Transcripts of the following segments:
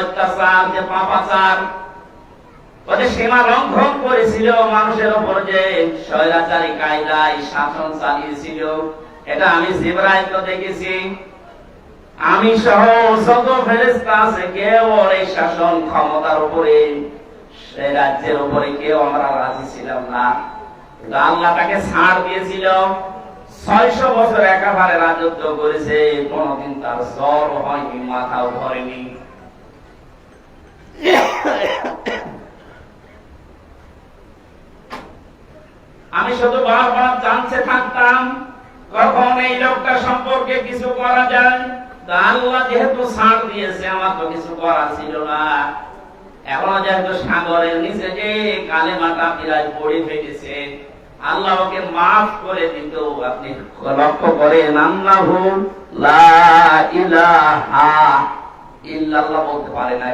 অত্যাচার, যে পাপাচার, ওদের সীমা লঙ্ঘন করেছিল, মানুষের উপর যে স্বৈরাচারী কায়দায় শাসন চালিয়েছিল, এটা আমি জিবরাইল তো দেখেছি। আমি সহ যত ফেরেশতা আছে, কেউ ওর এই শাসন ক্ষমতার উপরে, সেই রাজ্যের উপরে কেউ আমরা রাজি ছিলাম না। কিন্তু আল্লাহ তাকে ছাড় দিয়েছিল। 600 বছর একেবারে রাজত্ব করেছে, কোনদিন তার জ্বর হয়নি, মাথাও ধরেনি। আমি শুধু বারবার জানতে থাকতাম কখন এই লোকটা সম্পর্কে কিছু করা যায়। আল্লাহ যেহেতু ছাড় দিয়েছে, আমার তো কিছু করা ছিল না। এখনো যেহেতু সাগরের নিচে যে কালেমাটা প্রায় পড়ে ফেলেছে, আল্লাহ ওকে মাফ করে দিত। আপনি লক্ষ্য করেন, আল্লাহু লা ইলাহা ইল্লাল্লাহ বলতে পারে না।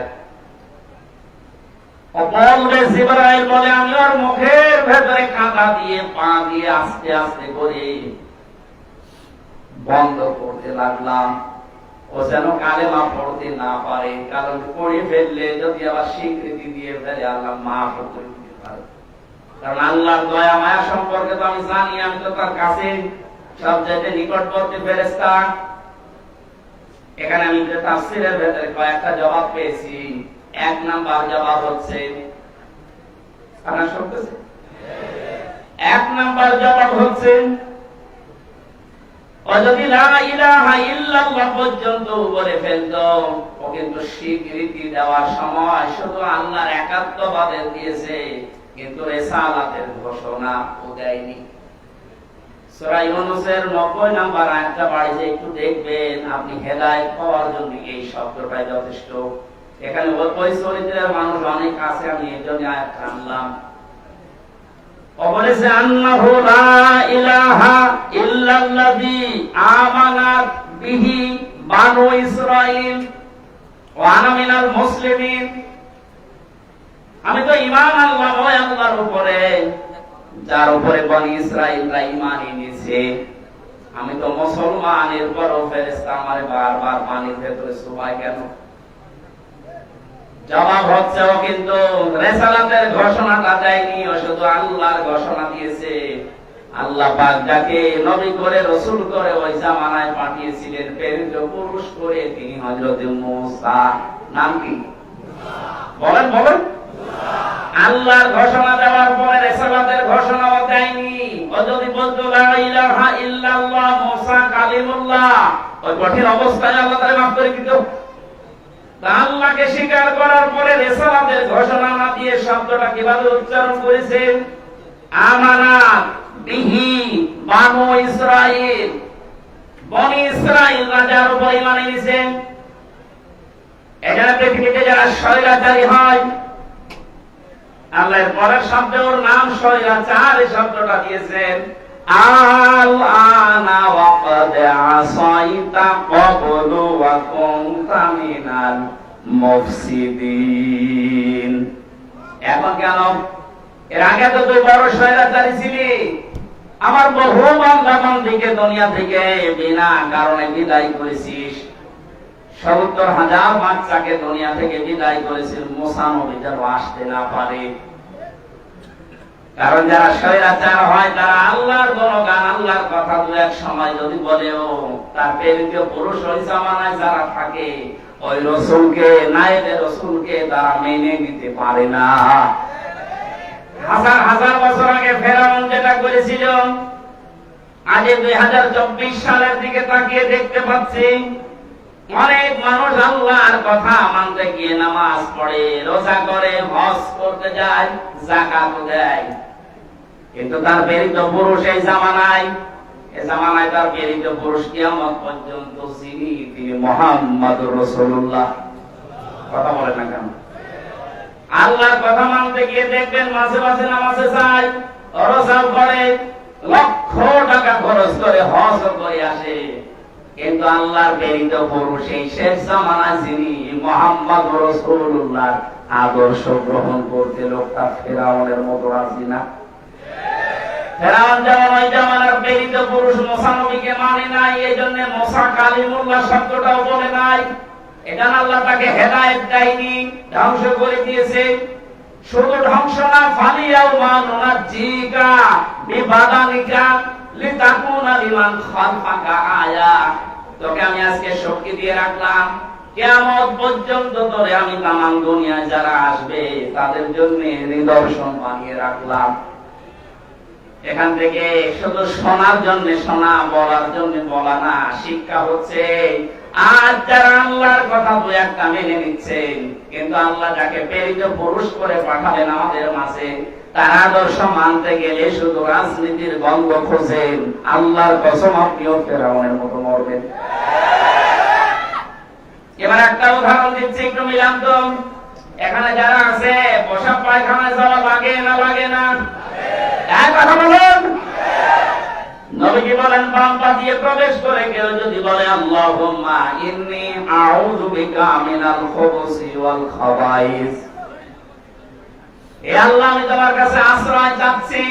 বলবে জিবরাইল বলে, আমি ওর মুখের ভেতরে কাঁটা দিয়ে পা দিয়ে আস্তে আস্তে করে বন্ধ করতে লাগলাম, ও যেন কালেমা পড়তে না পারে। কারণ পড়ে ফেললে যদি আবার স্বীকৃতি দিয়ে ফেলে, আল্লাহ মাফ করে দিতে পারে। কারণ আল্লাহর দয়া মায়া সম্পর্কে তো আমি জানি, আমি তো তার কাছে সবচেয়ে নিকটবর্তী ফেরেশতা। এখানে আমি যে তাফসীরের ভেতরে কয়েকটা জবাব পেয়েছি। 1 নাম্বার জবাব হচ্ছে, আপনারা শুনতেছেন? 1 নাম্বার জবাব হচ্ছে, ও যদি লা ইলাহা ইল্লাল্লাহ পর্যন্ত বলে ফেলতো, ও কিন্তু স্বীকৃতি দেওয়ার সময় শুধু আল্লাহর একাত্মবাদের দিয়েছে, কিন্তু রিসালাতের ঘোষণা ও দেয়নি। সূরা ইউনূসের 90 নাম্বার আয়াতটা পড়ে একটু দেখবেন, আপনি হেদায়েত পাওয়ার জন্য এই শব্দটাই যথেষ্ট। এখানে ওই চরিত্রের মানুষ অনেক আছে, আমি এই জন্য আয়াতটা আনলাম। ও বলেছে, আন্নাহু লা ইলাহা ইল্লাল্লাযী আমানাত বিহি বানু ইসরাঈল ওয়া আনা মিনাল মুসলিমিন। আমি তো ঈমান আনলাম ওই আল্লাহর উপরে যার উপরে বনি ইসরাঈলরা ঈমান এনেছে। আমি তো মুসলমানের বড় ফেরেশতা, আমারে বারবার পানির ভেতরে সুবাই কেন? জবাব হচ্ছে, ও কিন্তু রিসালাতের ঘোষণাটা দেয়নি, ও শুধু আল্লাহর ঘোষণা দিয়েছে। আল্লাহ পাক যাকে নবী করে রাসূল করে ওই জামানায় পাঠিয়েছিলেন, প্রেরিত পুরুষ করে, তিনি হযরত মূসা। নাম কি? বলেন বলেন। আল্লাহর ঘোষণা দেওয়ার পরে রিসালাতের ঘোষণাও দেয়নি। ও যদি বলতো লা ইলাহা ইল্লাল্লাহ মূসা কালিমুল্লাহ, ওই কঠিন অবস্থায় আল্লাহ তাআলা মাফ করে দিত। আল্লাহকে স্বীকার করার পরে রিসালাতের ঘোষণা না দিয়ে শব্দটা কিভাবে উচ্চারণ করেছেন? আমানাত বিহি বানু ইসরাঈল, বনি ইসরাঈল রাজার উপর ঈমান এনেছেন। এখানে পৃথিবীতে যারা স্বৈরাচারী হয়, আল্লাহর পরের শব্দে ওর নাম স্বৈরাচার, এই শব্দটা দিয়েছেন। আল আনা ওয়া ক্বাদ আসাইতা ক্বাবলু ওয়া কুনতা মিনাল মুফসিদিন। এখন কেন? এর আগে তো তুই বড় স্বৈরাচারী ছিলি। আমার বহু বান্দাবান্দিকে দুনিয়া থেকে বিনা কারণে বিদায় করেছিস। ৭০,০০০ বাচ্চাকে দুনিয়া থেকে বিদায় করেছিস, মূসা নবী যেন আসতে না পারে। কারণ যারা স্বৈরাচার হয়, তারা আল্লাহর গুণগান, আল্লাহর কথা দু এক সময় যদি বলেও, তার প্রেরিত পুরুষ ওই জামানায় যারা থাকে, ওই রাসূলকে, নায়েবে রাসূলকে তারা মেনে নিতে পারে না। হাজার হাজার বছর আগে ফেরাউন যেটা করেছিল, আজ 2024 সালের দিকে তাকিয়ে দেখতে পাচ্ছি অনেক মানুষ আল্লাহর কথা মানতে গিয়ে নামাজ পড়ে, রোজা করে, হজ করতে যায়, যাকাত দেয়, কিন্তু তার প্রেরিত পুরুষ এই জামানায় তার প্রেরিত পুরুষ কিয়ামত পর্যন্ত যিনি, তিনি মুহাম্মদুর রাসূলুল্লাহ। কথা বলেন না কেন? আল্লাহর কথা মানতে গিয়ে দেখবেন মাঝে মাঝে নামাজে যায়, রোজা করে, লক্ষ টাকা খরচ করে হজ করে আসে, কিন্তু আল্লাহর প্রেরিত পুরুষ এই শেষ জামানায় যিনি, মুহাম্মদুর রাসূলুল্লাহ আদর্শ গ্রহণ করতে লোকটা ফেরাউনের মতো রাজি না। ফেরাউন যেমন ওই জামানার প্রেরিত পুরুষ মূসা নবীকে মানে নাই, এই জন্য মূসা কালিমুল্লাহ শব্দটাও বলে নাই। এটা আল্লাহ তাকে হেদায়েত দেয়নি, ধ্বংস করে দিয়েছে। শুধু ধ্বংস না, ফালিয়াও মানুনা জিকা বিবাদানিকা লিতাকুনা লিমান খালফাকা আয়া। তোকে আমি আজকে শক্তি দিয়ে রাখলাম, কিয়ামত পর্যন্ত তোরে আমি তামাম দুনিয়ায় যারা আসবে তাদের জন্য নিদর্শন বানিয়ে রাখলাম। এখান থেকে শুধু শোনার জন্য শোনা, বলার জন্য বলা না, শিক্ষা হচ্ছে আজ যারা আল্লাহর কথা দু একটা মেনে নিচ্ছেন, কিন্তু আল্লাহ যাকে প্রেরিত পুরুষ করে পাঠালেন আমাদের মাঝে, তার আদর্শ মানতে গেলে শুধু রাজনীতির গন্ধ খোঁজেন, আল্লাহর কসম আপনিও ফেরাউনের মতো মরবেন। এবার একটা উদাহরণ দিচ্ছি, একটু মিলান তো। এখানে যারা আছে, পোশাক পায়খানায় যাওয়া লাগে না লাগে না? কথা বলুন। নবীজি বলেন, বাম পা দিয়ে প্রবেশ করে কেউ যদি বলে আল্লাহুম্মা ইন্নী আউযু বিকা মিনাল খুবুসি ওয়াল খাবাইস, হে আল্লাহ আমি তোমার কাছে আশ্রয় চাচ্ছি,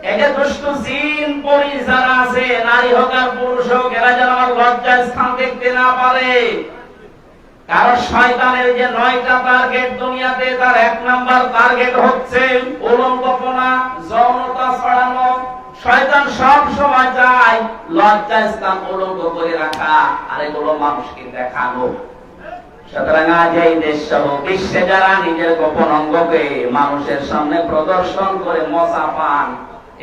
এই যে দুষ্ট জিন পরি যারা আছে, নারী হোক আর পুরুষ হোক, এরা যেন আমার লজ্জার স্থান দেখতে না পারে। কারণ শয়তানের যে 9টা টার্গেট দুনিয়াতে, তার 1 নাম্বার টার্গেট হচ্ছে উলঙ্গপনা, যৌনতা ছড়ানো। শয়তান সব সময় চায় লজ্জার স্থান উলঙ্গ করে রাখা, আর এগুলো মানুষকে দেখানো। সুতরাং আজ এই দেশ সহ বিশ্বে যারা নিজের গোপন অঙ্গকে মানুষের সামনে প্রদর্শন করে মজা পান,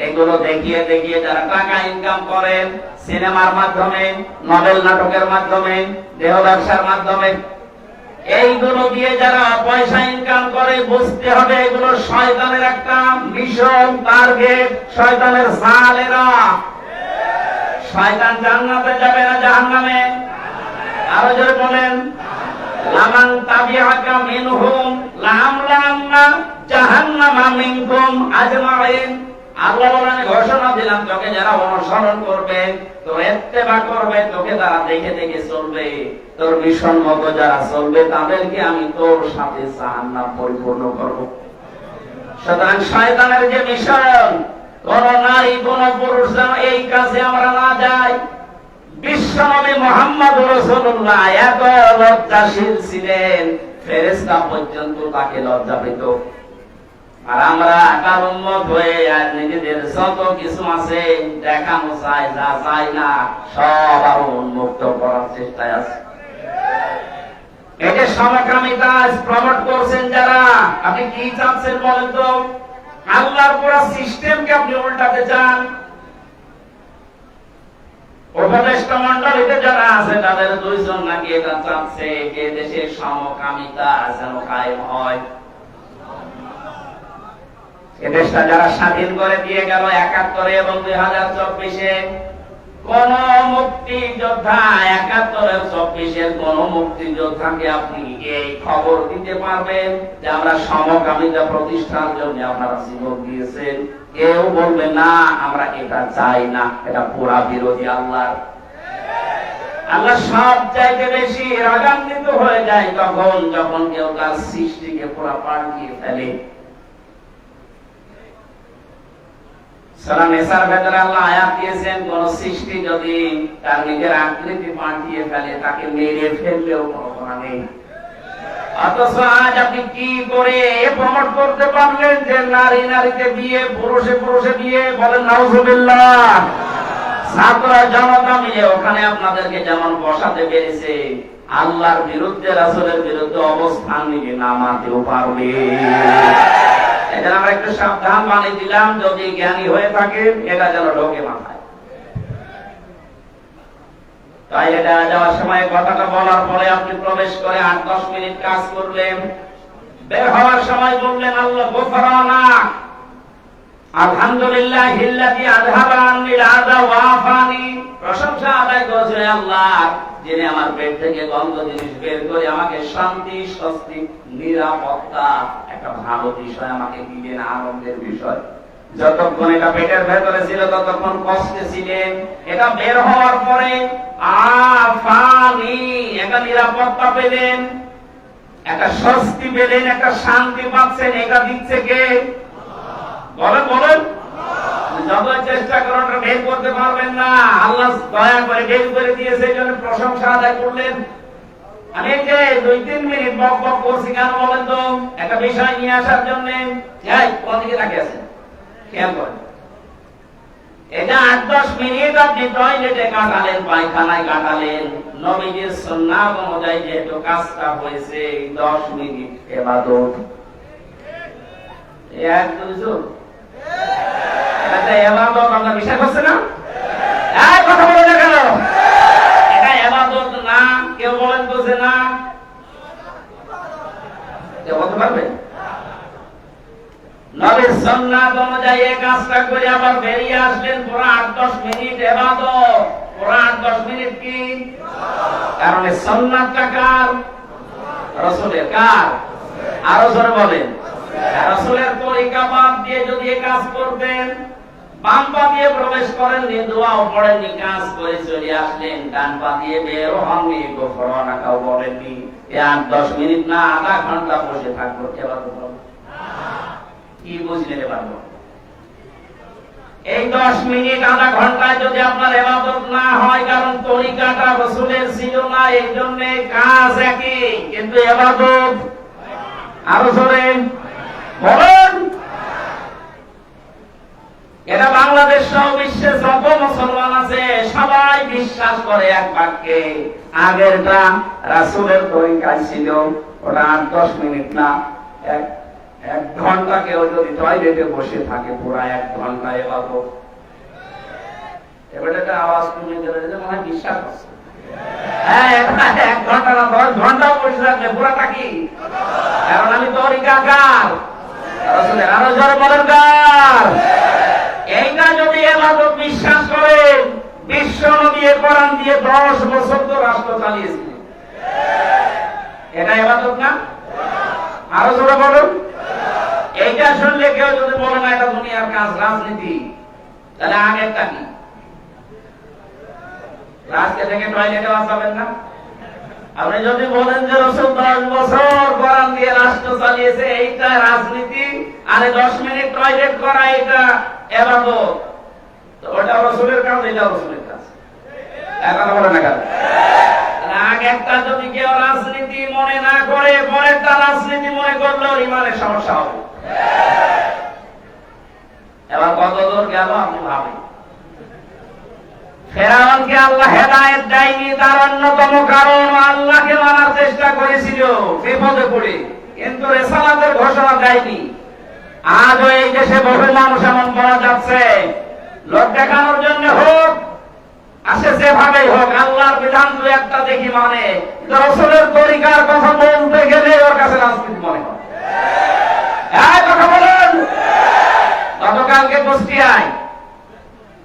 এগুলো দেখিয়ে দেখিয়ে যারা টাকা ইনকাম করেন, সিনেমার মাধ্যমে, নভেল নাটকের মাধ্যমে, দেহ ব্যবসার মাধ্যমে, এইগুলো দিয়ে যারা পয়সা ইনকাম করে, বুঝতে হবে এগুলো শয়তানের একটা মিশন, টার্গেট, শয়তানের জাল এরা। শয়তান জান্নাতে যাবে না জাহান্নামে? আরো জোরে বলেন, লামান তাবিআকা মিনহুম লাআমলান্না জাহান্নামা মিনকুম আজমাইন। আল্লাহ বলেন, ঘোষণা দিলাম, তোকে যারা অনুসরণ করবে, তোর ইত্তেবা করবে, তোকে তারা দেখে দেখে চলবে, তোর মিশন মতো যারা চলবে তাদেরকে আমি তোর সাথে জাহান্নাম পরিপূর্ণ করব। সুতরাং শয়তানের যে মিশন, কোন নারী কোন পুরুষ যেন এই কাজে আমরা না যাই। বিশ্বনবী মুহাম্মদ রাসূলুল্লাহ এত লজ্জাশীল ছিলেন, ফেরেশতা পর্যন্ত তাকে লজ্জা পেত। আর আমরা তার উম্মত হয়ে আর নিজেদের যত কিছু আছে দেখানো চাই, যা চাই না সব আরো উন্মুক্ত করার চেষ্টায় আছে। এটা সমকামিতা প্রমোট করছেন যারা, আপনি কি চাচ্ছেন বলেন তো? আল্লাহর পুরো সিস্টেমকে আপনি উল্টাতে চান। উপদেষ্টা মণ্ডলীতে যারা আছে তাদের 2 জন নাকি এটা চাচ্ছে যে দেশে সমকামিতা যেন কায়েম হয়। এদেশটা যারা স্বাধীন করে দিয়ে গেল 71 এবং 2024-এ, কোন মুক্তিযোদ্ধা, 71 24-এর কোন মুক্তিযোদ্ধাকে আপনি এই খবর দিতে পারবেন যে আমরা সমকামিতা প্রতিষ্ঠার জন্য আপনারা জীবন দিয়েছেন? কেউ বলবে না আমরা এটা চাই না, এটা পুরা বিরোধী আল্লাহর। আল্লাহ সব চাইতে বেশি রাগান্বিত হয়ে যায় তখন যখন কেউ তার সৃষ্টিকে পুরা পাল্টিয়ে ফেলে। সূরা নিসার ভেতরে আল্লাহ আয়াত দিয়েছেন, কোন সৃষ্টি যদি তার নিজের আকৃতি পাল্টিয়ে ফেলে তাকে মেরে ফেললেও কোনো গুনাহ নেই। অথচ আজ আপনি কি করে প্রমোট করতে পারলেন যে নারী নারীতে বিয়ে, পুরুষে পুরুষে বিয়ে? বলেন নাউজুবিল্লাহ। ছাত্র জনতা মিলে ওখানে আপনাদেরকে যেমন বসাতে পেরেছে, আল্লাহর বিরুদ্ধে, রাসূলের বিরুদ্ধে অবস্থান নিয়ে নামাতেও পারবে। এজন্য আমরা একটু সাবধান বানিয়ে দিলাম, যদি জ্ঞানী হয়ে থাকে এটা যেন ঢোকে মাথায়। তাই এটা যাওয়ার সময় কথাটা বলার পরে আপনি প্রবেশ করে 8-10 মিনিট কাজ করলেন, বের হওয়ার সময় বললেন আল্লাহ গোফরানা আলহামদুলিল্লাহিল্লাযী আযহাবা আন্নিল আযা ওয়া আফানি। প্রশংসা আদায় করছেন আল্লাহ, যিনি আমার পেট থেকে গন্ধ জিনিস বের করে আমাকে শান্তি, স্বস্তি, নিরাপত্তা, একটা ভালো বিষয় আমাকে দিলেন, আনন্দের বিষয়। যতক্ষণ এটা পেটের ভেতরে ছিল ততক্ষণ কষ্টে ছিলেন, এটা বের হওয়ার পরে আফানি, একটা নিরাপত্তা পেলেন, একটা স্বস্তি পেলেন, একটা শান্তি পাচ্ছেন। এটা দিচ্ছে কে? বলেন বলেন। যত চেষ্টা করেন বের করতে পারবেন না, আল্লাহ দয়া করে বের করে দিয়েছে, এই জন্য প্রশংসা আদায় করলেন। আমি যে 2-3 মিনিট বক বক করছি কেন বলেন তো? একটা বিষয় নিয়ে আসার জন্য। কোন দিকে তাকিয়ে আছেন? খেয়াল করেন। এটা 8-10 মিনিট আপনি টয়লেটে কাটালেন, পায়খানায় কাটালেন, নবীজির সুন্নাহ অনুযায়ী যেহেতু কাজটা হয়েছে 10 মিনিট ইবাদত। এক দুইজন এটা ইবাদত আমরা বিশ্বাস করছে না? কথা বলে না কেন? এটা ইবাদত না, কেউ বলেন বুঝে না, কেউ বলতে পারবে? নবীর সুন্নাহ অনুযায়ী এই কাজটা করে আবার বেরিয়ে আসলেন, পুরো 8-10 মিনিট ইবাদত। পুরো 8-10 মিনিট কি? কারণ এই সুন্নাহটা কার? রাসূলের। কার? আরো জোরে বলেন। রাসূলের তরিকা বাদ দিয়ে যদি এই কাজ করতেন, বাম পা দিয়ে প্রবেশ করেননি, দোয়াও পড়েননি, কাজ করে চলে আসলেন, ডান পা দিয়ে বের হননি, গোফরানা কাও বলেননি, এই 8-10 মিনিট না আধা ঘন্টা বসে থাকবো ইবাদত হবে? কি বুঝলেন এবার? এই 10 মিনিট আধা ঘন্টায় যদি আপনার ইবাদত না হয়, কারণ তরিকাটা রাসূলের ছিল না, এই জন্য কাজ একই কিন্তু ইবাদত আরো জোরে বলেন। এটা বাংলাদেশ সহ বিশ্বের যত মুসলমান আছে সবাই বিশ্বাস করে এক বাক্যে, আগেরটা রাসূলের তরিকায় ছিল, ওটা 8-10 মিনিট না, এক ঘন্টা। কেউ যদি টয়লেটে বসে থাকে পুরো 1 ঘন্টা ইবাদত। এবার একটা আওয়াজ শুনে গেলে মনে হয় বিশ্বাস আছে। 1 ঘন্টা না 10 ঘন্টা বসে থাকলে পুরাটা কি? কারণ আমি তরিকা কার? রাসূলের। আরো জোরে বলেন কার? এইটা যদি ইবাদত বিশ্বাস করেন, বিশ্ব নবী কোরআন দিয়ে 10 বছর তো রাষ্ট্র চালিয়েছিলেন, এটা ইবাদত না? আরো জোরে বলুন। এইটা শুনলে কেউ যদি বলে না এটা দুনিয়ার কাজ, রাজনীতি, তাহলে আগেরটা কি? রাস্তা থেকে টয়লেটে বাঁচাবেন না? আপনি যদি বলেন যে রাসূল 10 বছর কোরআন দিয়ে রাষ্ট্র চালিয়েছে, এইটা রাজনীতি, আরে 10 মিনিট টয়লেট করা এটা ইবাদত, তো ওটা রাসূলের কাজ, এটা রাসূলের কাজ। এখন বলেন না কেন? আগেরটা যদি কেউ রাজনীতি মনে না করে, পরেরটা রাজনীতি মনে করলেও ইমানের সমস্যা হবে। এবার কত দূর গেল আপনি ভাবেন। ফেরাউনকে আল্লাহ হেদায়েত দেয়নি, তার অন্যতম কারণ আল্লাহকে মানার চেষ্টা করেছিল বিপদে পড়ে, কিন্তু রিসালাতের ঘোষণা দেয়নি। আজও এই দেশে বহু মানুষ এমন পাওয়া যাচ্ছে, লোক দেখানোর জন্য হোক, আসে যেভাবেই হোক, আল্লাহর বিধান তো একটা দেখি মানে, রাসূলের তরিকার কথা বলতে গেলে ওর কাছে রাজনীতি মনে হয়। কথা বলেন। গতকালকে কুষ্টিয়ায়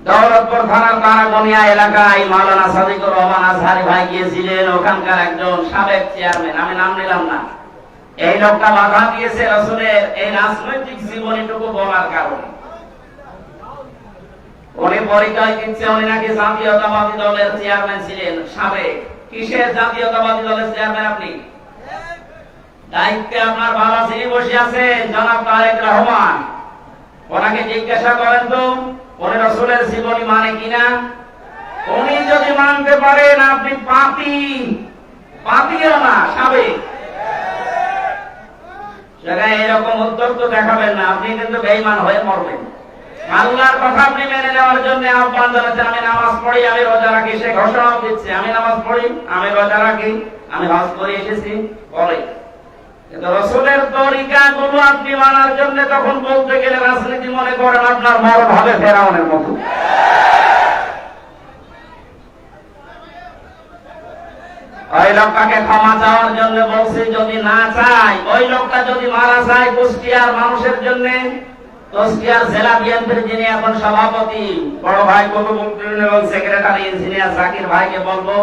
দৌলতপুর থানার তারাগনিয়া এলাকায় মাওলানা সাদিকুর রহমান আজহারি ভাই গিয়েছিলেন, ওখানকার একজন সাবেক চেয়ারম্যান, আমি নাম নিলাম না, এই লোকটা বাধা দিয়েছে রাসূলের এই রাজনৈতিক জীবনীটুকু বলার কারণে। উনি পরিচয় দিচ্ছে উনি নাকি জাতীয়তাবাদী দলের চেয়ারম্যান ছিলেন, সাবেক। কিসের জাতীয়তাবাদী দলের চেয়ারম্যান আপনি? দায়িত্বে আপনার বাবা যিনি বসে আছেন জনাব তারেক রহমান, ওনাকে জিজ্ঞাসা করেন তো উনি রাসূলের জীবনী মানে কিনা। উনি যদি মানতে পারেন আপনি পাপী, পাপীও না, সাবেক। জায়গায় এরকম উদ্যোগ তো দেখাবেন না, আপনি কিন্তু বেঈমান হয়ে মরবেন। আল্লাহর কথা আপনি মেনে নেওয়ার জন্য আহ্বান জানাচ্ছেন। আমি নামাজ পড়ি, আমি রোজা রাখি, সে ঘোষণা দিচ্ছে আমি নামাজ পড়ি, আমি রোজা রাখি, আমি হজ করে এসেছি, বলে। কিন্তু রাসূলের তরিকা গুলো আপনি মানার জন্য তখন বলতে গেলে রাজনীতি মনে করেন, আপনার মরণ হবে ফেরাউনের মতো। ওই লোকটাকে ক্ষমা চাওয়ার জন্য বলছি, যদি না চাই, ওই লোকটা যদি মারা যায় কুষ্টিয়ার মানুষের জন্য, কুষ্টিয়ার জেলা বিএনপির যিনি এখন সভাপতি বড় ভাই কবিবুদ্দিন এবং সেক্রেটারি ইঞ্জিনিয়ার জাকির ভাইকে বলবো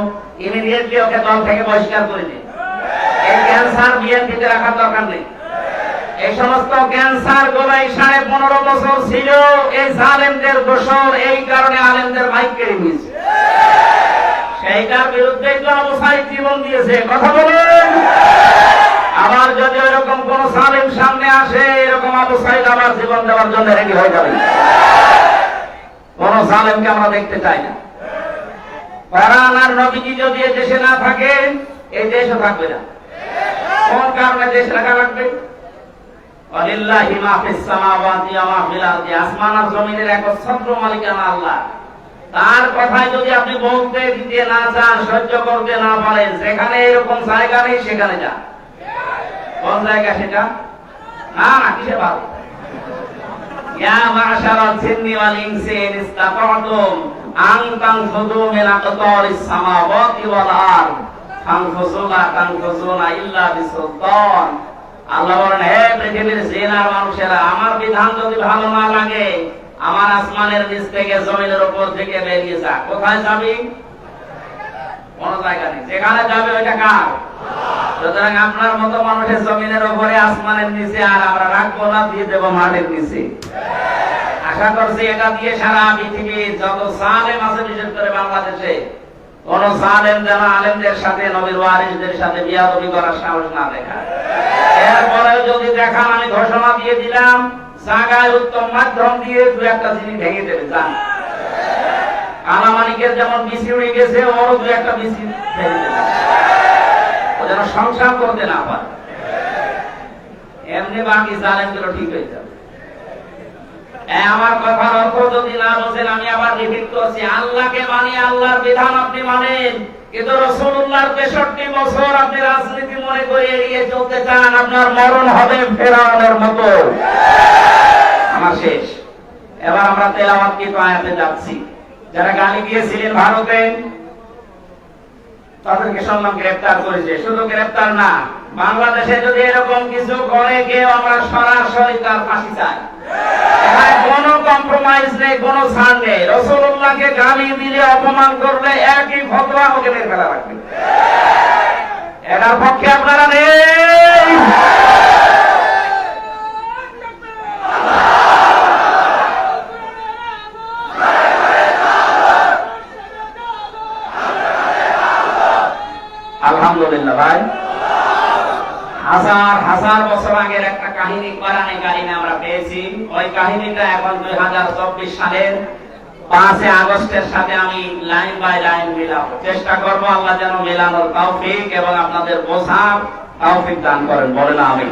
ইমিডিয়েটলি ওকে দল থেকে বহিষ্কার করে দিন। এই ক্যান্সার বিএনপিতে রাখার দরকার নেই। এই সমস্ত ক্যান্সার গুলাই 15.5 বছর ছিল এই জালেমদের দোষর, এই কারণে আলেমদের মাইক কেড়ে নিয়েছে। সেইটার বিরুদ্ধে তো আবু সাইদ জীবন দিয়েছে। কথা বলেন। আবার যদি এরকম কোন জালেম সামনে আসে, এরকম আবু সাইদ আবার জীবন দেওয়ার জন্য রেডি হয়ে যাবে। কোন জালেমকে আমরা দেখতে চাই না। কোরআন আর নবীজি যদি দেশে না থাকে, এই দেশও থাকবে না। কোন কারণে দেশ রাখা লাগবে? ওয়ালিল্লাহি মা ফিস সামাওয়াতি ওয়া মা ফিল আরদি, আসমান আর জমিনের একচ্ছত্র মালিকানা আল্লাহ। তার কথাই যদি আপনি বলতে দিতে না চান, সহ্য করতে না পারেন, যেখানে এরকম জায়গা নেই সেখানে যান। কোন জায়গা সেটা? না না, কিসে ভালো? ইয়া মাশারাল জিন্নি ওয়াল ইনসি ইন ইসতাতা'তুম আন তানফুযু মিন আকতারিস সামাওয়াতি ওয়াল আরদ ফানফুযুনা তানফুযুনা ইল্লা বিসুলতান। আল্লাহ বলেন, হে পৃথিবীর জিন আর মানুষেরা, আমার বিধান যদি ভালো না লাগে, আমার আসমানের নিচ থেকে জমিনের উপর থেকে বেরিয়ে যা। কোথায় যাবি? কোন জায়গা নেই, যেখানে যাবে ওইটা কার? সুতরাং আপনার মতো মানুষের জমিনের উপরে, আসমানের নিচে, আর আমরা রাখবো না, দিয়ে দেবো মাটির নিচে। আশা করছি এটা দিয়ে সারা পৃথিবীর যত জালেম আছে, বিশেষ করে বাংলাদেশে, কোন জালেম যেন আলেমদের সাথে, নবীর ওয়ারিসদের সাথে বিয়াদবি করার সাহস না দেখায়। এরপরেও যদি দেখান, আমি ঘোষণা দিয়ে দিলাম, জায়গায় উত্তম মাধ্যম দিয়ে দু একটা জিনিস ভেঙে দেবে। যান, আলামানিকের যেমন বিসি উড়ে গেছে, ওরও দু একটা বিসি ভেঙে দেবে, ও যেন সংসার করতে না পারে। এমনি বাকি জালেমগুলো ঠিক হয়ে যাবে। আমার কথার অর্থ যদি না বোঝেন, আমি আবার রিপিট করছি, আল্লাহকে মানি, আল্লাহর বিধান আপনি মানেন, কিন্তু রাসূলুল্লাহর ৬৫ বছর আপনি রাজনীতি মনে করে এড়িয়ে চলতে চান, আপনার মরণ হবে ফেরাউনের মতো। আমার শেষ। এবার আমরা তেলাওয়াতকৃত আয়াতে যাচ্ছি। যারা গালি দিয়েছিলেন ভারতে, তাদেরকে শুনলাম গ্রেফতার করেছে। শুধু গ্রেফতার না, বাংলাদেশে যদি এরকম কিছু করে কেউ, আমরা সরাসরি তার ফাঁসি চাই। কোনো কম্প্রোমাইজ নেই, কোনো ছাড় নেই। রাসূলুল্লাহকে গালি দিলে, অপমান করলে একই ফতোয়া, ওকে মেরে ফেলা লাগবে। এটার পক্ষে আপনারা নেই। আলহামদুলিল্লাহ ভাই, হাজার হাজার বছর আগের একটা কাহিনী কোরআনে কারিমে আমরা পেয়েছি। ওই কাহিনীটা এখন 2024 সালের 5 আগস্টের সাথে আমি লাইন বাই লাইন মিলাবো, চেষ্টা করব। আল্লাহ যেন মেলানোর তৌফিক এবং আপনাদের বোঝার তৌফিক দান করেন, বলেন আমিন।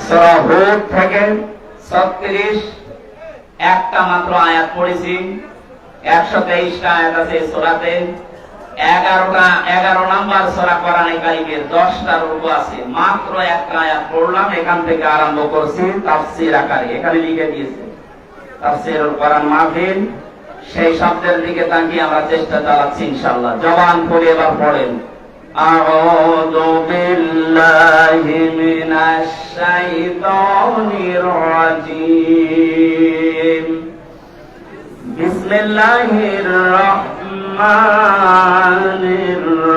সূরা হুদ থেকে 36 একটা মাত্র আয়াত পড়েছি। 123টা আয়াত আছে এই সূরাতে। 11 নাম্বার সূরা কোরআনে কারিমের 10টা রূপ আছে। মাত্র একটা আয়াত পড়লাম, এখান থেকে আরম্ভ করছি তাফসীর আকারে। এখানে লিখে দিয়েছে তাফসীরুল কোরআন মাহফিল। সেই শব্দের দিকে তাকিয়ে আমরা চেষ্টা চালাচ্ছি ইনশাআল্লাহ। জবান খুলে এবার পড়েন, আউযু বিল্লাহি মিনাশ শাইতানির রাজীম, বিসমিল্লাহির রাহমানির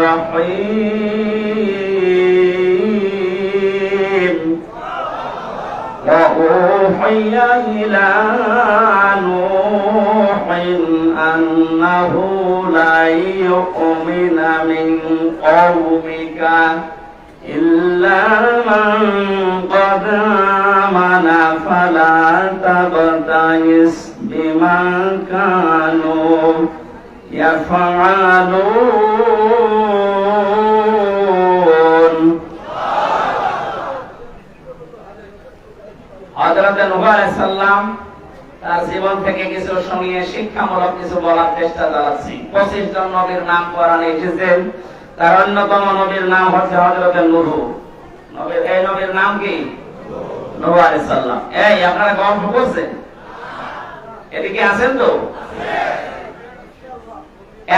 রহিম। وأوحي إلى نوح أنه لن يؤمن من قومك إلا من قد آمن فلا تبتئس بما كانوا يفعلون। হযরত নূহ আলাইহিস সালাম তার জীবন থেকে কিছু শুনিয়ে শিক্ষামূলক কিছু বলার চেষ্টা চালাচ্ছি। 25 জন নবীর নাম কোরআনে এসেছে। তার অন্যতম নবীর নাম হচ্ছে হযরত নূহ। এই নবীর নাম কি? নূহ আলাইহিস সালাম। এই আপনারা গল্প করছেন? এদিকে আছেন তো?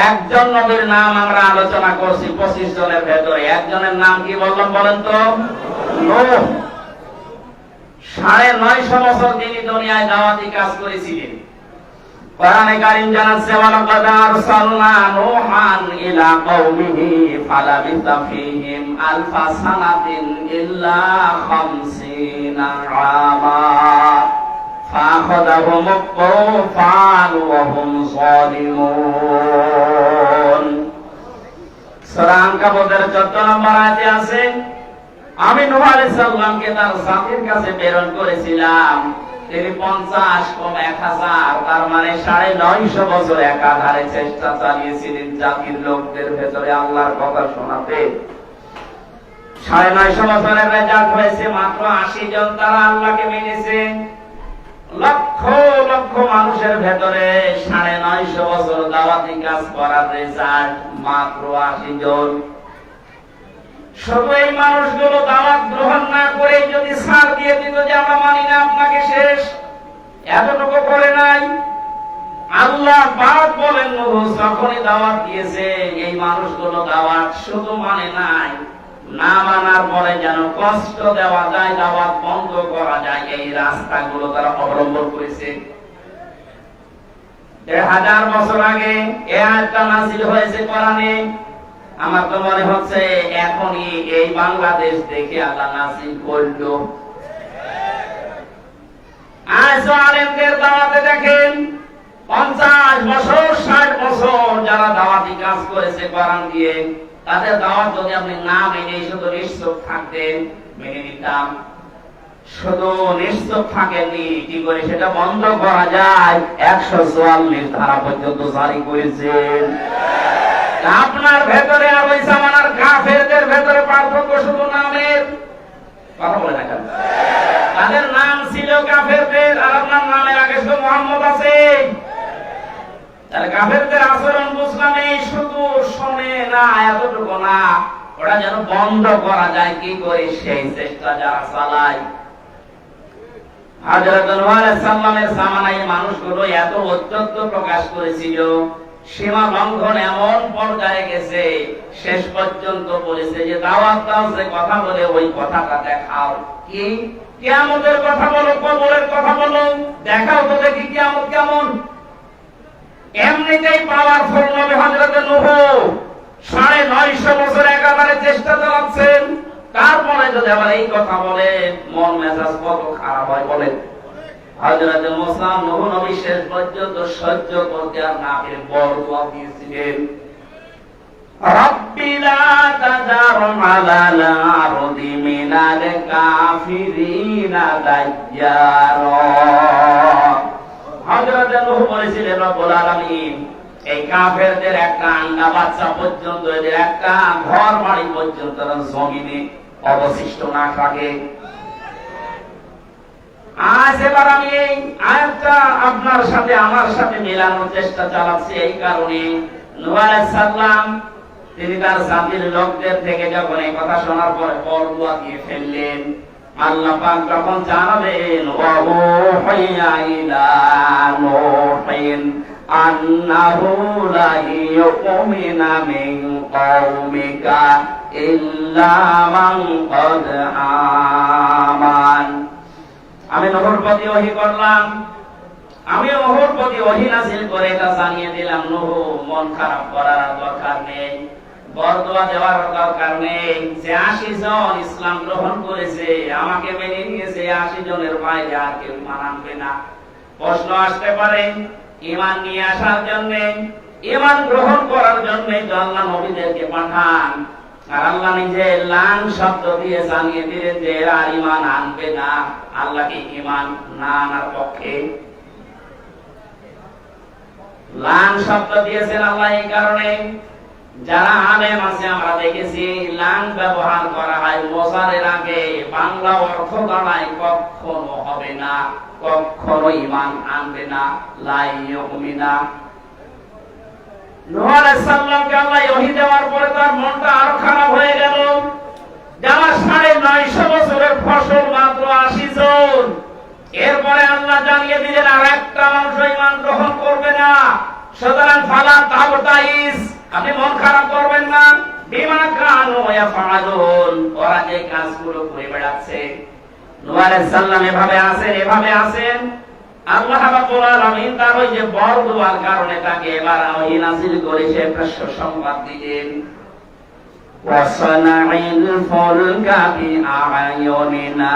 একজন নবীর নাম আমরা আলোচনা করছি 25 জনের ভেতরে। একজনের নাম কি বললাম বলেন তো? নূহ। 950 বছর তিনি দুনিয়ায় দাওয়াতি কাজ করেছিলেন। কোরআনে কারীম জানাচ্ছে, ওয়ালাকাদ আরসালনা নূহান ইলা কওমিহি ফালাবিসা ফীহিম আলফা সানাতিন ইল্লা 50 আমা ফাআখাযাহুম তুফান ওয়া হুম যালিমুন। সূরা আনকাবুতের 14 নম্বর আয়াতে আছে, আমি নূহ আলাইহিস সালামকে তার জাতির কাছে প্রেরণ করেছিলাম। তিনি 50 কম 1000, তার মানে 950 বছর একাধারে চেষ্টা চালিয়েছিলেন জাতির লোকদের ভেতরে আল্লাহর কথা শোনাতে। 950 বছরের রেজাল্ট হয়েছে মাত্র 80 জন, তারা আল্লাহকে মেনেছে। লক্ষ লক্ষ মানুষের ভেতরে 950 বছর দাওয়াতি কাজ করার রেজাল্ট মাত্র 80 জন। শুধু এই মানুষগুলো দাওয়াত গ্রহণ না করে যদি ছাড় দিয়ে দিত যে আমরা মানি না আপনাকে, শেষ, এতটুকু করে নাই। আল্লাহ পাক বলেন নূহ যখনই দাওয়াত দিয়েছে এই মানুষগুলো দাওয়াত শুধু মানে নাই, না মানার পরে যেন কষ্ট দেওয়া যায়, দাওয়াত বন্ধ করা যায়, এই রাস্তাগুলো তারা অবলম্বন করেছে। 1000 বছর আগে এই আয়াতটা নাযিল হয়েছে কোরআনে। আমার তো মনে হচ্ছে এখনই এই বাংলাদেশ দেখে আল্লাহ নাযিল করলো। আজ আলেমদের দাওয়াতে দেখেন 50 বছর 60 বছর যারা দাওয়াতি কাজ করেছে কোরআন দিয়ে, তাদের দাওয়াত যদি আপনি না মেনে শুধু নিশ্চুপ থাকতেন, মেনে নিতাম। শুধু নিশ্চুপ থাকেননি, কি করে সেটা বন্ধ করা যায় 144 ধারা পর্যন্ত জারি করেছেন। আপনার ভেতরে আর ওই জামানার কাফেরদের ভেতরে পার্থক্য শুধু নামের। কথা বলে না কেন? তাদের নাম ছিল কাফেরদের, আর আপনার নামের আগে শুধু মুহাম্মদ আছে। তাহলে কাফেরদের আচরণ বুঝলাম, এই শুধু শোনে না এতটুকু না, ওটা যেন বন্ধ করা যায় কি করে সেই চেষ্টা যারা চালায়। হযরত নূহ আলাইহিস সালামের জামানায় মানুষগুলো এত ঔদ্ধত্য প্রকাশ করেছিল, সীমা লঙ্ঘন এমন পর্যায়ে গেছে, শেষ পর্যন্ত বলেছে যে দাওয়াত দাও, যে কথা বলে ওই কথাটা দেখাও। কি? কিয়ামতের কথা বলো, কবরের কথা বলো, দেখাও তো দেখি কিয়ামত কেমন। এমনিতেই পাওয়ারফুল নবী হযরত নূহ 950 বছর একেবারে চেষ্টা চালাচ্ছেন, তারপরে যদি আবার এই কথা বলে মন মেজাজ কত খারাপ হয় বলেন। হযরত মুসা নূহ নবী শেষ পর্যন্ত সহ্য করতে আর না পেরে বড় দোয়া দিয়েছিলেন, রব্বি লা তাযার আলাল আরদি মিনাল কাফিরিনা দাইয়ারা। হযরত নূহ বলেছিলেন, রব্বুল আলামিন এই কাফেরদের একটা আন্ডা বাচ্চা পর্যন্ত, এদের একটা ঘর বাড়ি পর্যন্ত জমিনে অবশিষ্ট না থাকে। আজ এবার আমি এই আয়াতটা আপনার সাথে আমার সাথে মেলানোর চেষ্টা চালাচ্ছি এই কারণে, নূহ আলাইহিস সালাম তিনি তার জাতির লোকদের থেকে যখন এই কথা শোনার পরে বরদোয়া দিয়ে ফেললেন, আল্লাহ পাক যখন জানাবেন ওয়া উহিয়া ইলা নূহিন আন্নাহু লা ইউমিনা মিন কওমিকা ইল্লা মান ক্বাদ আমান। আমি নূহর প্রতি ওহী করলাম, আমি নূহর প্রতি ওহী নাযিল করে এটা জানিয়ে দিলাম, নূহ মন খারাপ করার দরকার নেই, বরদোয়া দেওয়ার দরকার নেই। যে 80 জন ইসলাম গ্রহণ করেছে, আমাকে মেনে নিয়েছে, 80 জনের বাইরে আর কেউ ঈমান আনবে না। প্রশ্ন আসতে পারে ঈমান নিয়ে আসার জন্য, ঈমান গ্রহণ করার জন্য আল্লাহ নবীদেরকে পাঠান, আর আল্লাহ নিজে লান শব্দ দিয়ে জানিয়ে দিলেন যে এরা ঈমান আনবে না। আল্লাহ কি ঈমান না আনার পক্ষে? লান শব্দ দিয়েছেন আল্লাহ এই কারণে, যারা আলেম আছে আমরা দেখেছি লান ব্যবহার করা হয় মোজারের আগে, বাংলা অর্থ দাঁড়ায় কখনো হবে না, কখনো ঈমান আনবে না, লা ইউমিনা। নূহ আলাইহিস সালামকে আল্লাহ ওহী দেওয়ার পরে তার মনটা আরো খারাপ হয়ে গেল। যারা 950 বছরের ফসল মাত্র 80 জন, এরপরে আল্লাহ জানিয়ে দিলেন আর একটা মানুষ ঈমান গ্রহণ করবে না। সুতরাং ফালা তাবতাইস, আপনি মন খারাপ করবেন না, বিমা কানু ইয়াফআলুন, ওরা যে কাজগুলো করে বেড়াচ্ছে। নূহ আলাইহিস সালাম এভাবে আছেন। আল্লাহ রাব্বুল আলামিন তার ওই যে বরদোয়ার কারণে তাকে এবার ওহী নাযিল করে সে সংবাদ দিলেন, ওয়াসনাইল ফুলকা বিআয়ুনিনা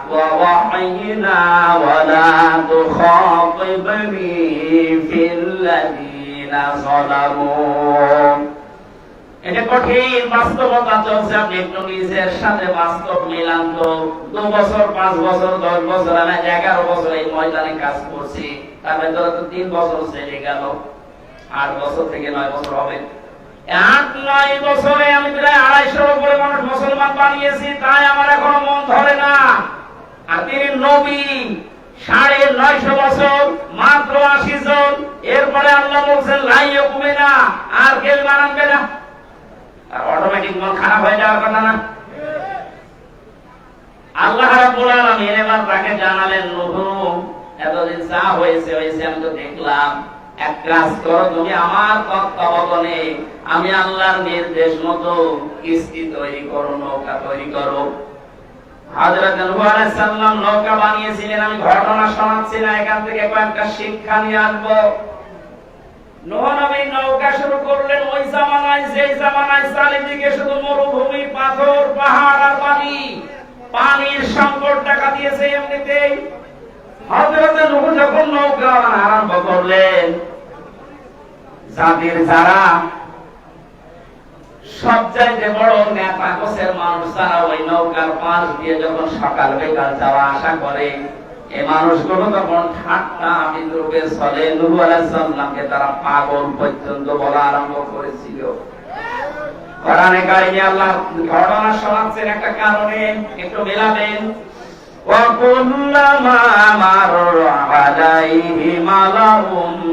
ওয়া ওয়াহিনা ওয়া লা তুখাতিবনি ফিল্লাযিনা যালামু। এটা কঠিন বাস্তবতা চলছে, আপনি একটু নিজের সাথে বাস্তব মিলান তো। 2 বছর 5 বছর 10 বছর আমি 11 বছর এই ময়দানে কাজ করছি, তার ভেতরে তো 3 বছর চলে গেল, 8 বছর থেকে 9 বছর হবে। 8-9 বছরে আমি প্রায় 250 উপরে মানুষ মুসলমান বানিয়েছি, তাই আমার এখনো মন ধরে না। আর তিনি নবী, 950 বছর, মাত্র 80 জন। এরপরে আল্লাহ বলছেন লাইয়ুমিনা, আর কেউ মানবে না। আর অটোমেটিক মন খারাপ হয়ে যাওয়ার কথা না? আল্লাহ রাব্বুল আলামিন এবার তাকে জানালেন, নূহ, এতদিন যা হয়েছে আমি তো দেখলাম, এক কাজ করো, তুমি আমার তত্ত্বাবধানে, আমি আল্লাহর নির্দেশ মতো কিস্তি তৈরি করো, নৌকা তৈরি করো। হযরত নূহ আলাইহিস সালাম নৌকা বানিয়েছিলেন। আমি ঘটনা শোনাচ্ছি না, এখান থেকে কয়েকটা শিক্ষা নিয়ে আসবো। নূহ নবী নৌকা শুরু করলেন ওই জামানায়, যেই জামানায় চারিদিকে শুধু মরুভূমি, পাথর, পাহাড় আর পানি। পানির সংকট দেখা দিয়েছে এমনিতেই। হযরত নূহ যখন নৌকা আরম্ভ করলেন, জাতির যারা সবচাইতে বড় নেতা গোছের মানুষ, তারা ওই নৌকার পাশ দিয়ে যখন সকাল বেকার যাওয়া আসা করে, এই মানুষগুলো তখন ঠাট্টা বিদ্রুপে চলে। নূহ আলাইহিস সালামকে তারা পাগল পর্যন্ত বলা আরম্ভ করেছিল। কোরআনে কারিমে আল্লাহ ঘটনা শোনাচ্ছেন একটা কারণে, একটু মেলাবেন। وَكُلَّمَا مَرَّ عَلَيْهِ مَلَأٌ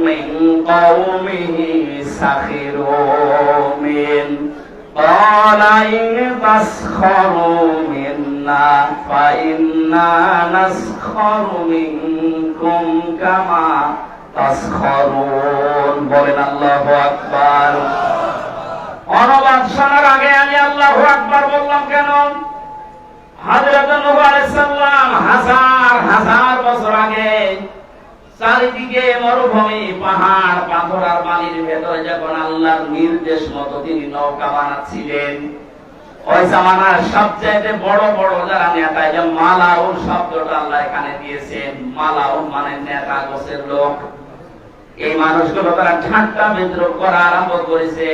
مِّن قَوْمِهِ سَخِرُوا مِنْهُ قَالَ إِنْ تَسْخَرُوا مِنَّا فَإِنَّا نَسْخَرُ مِنكُمْ كَمَا تَسْخَرُونَ। বলেন আল্লাহু আকবার। অনুবাদ শোনার আগে আমি আল্লাহু আকবার বললাম কেন? হযরত নূহ আলাইহিস সালাম হাজার বছর আগে চারিদিকে মরুভূমি, পাহাড়, পাথর আর বালির ভেতরে যখন আল্লাহর নির্দেশ মতো তিনি নৌকা বানাচ্ছিলেন, ওই জামানার সবচেয়ে বড় বড় যারা নেতা, এই যে মালাউন শব্দটা আল্লাহ এখানে দিয়েছেন, মালাউন মানে নেতা গোছের লোক। এই মানুষগুলো তারা ঠাট্টা বিদ্রুপ করা আরম্ভ করেছে।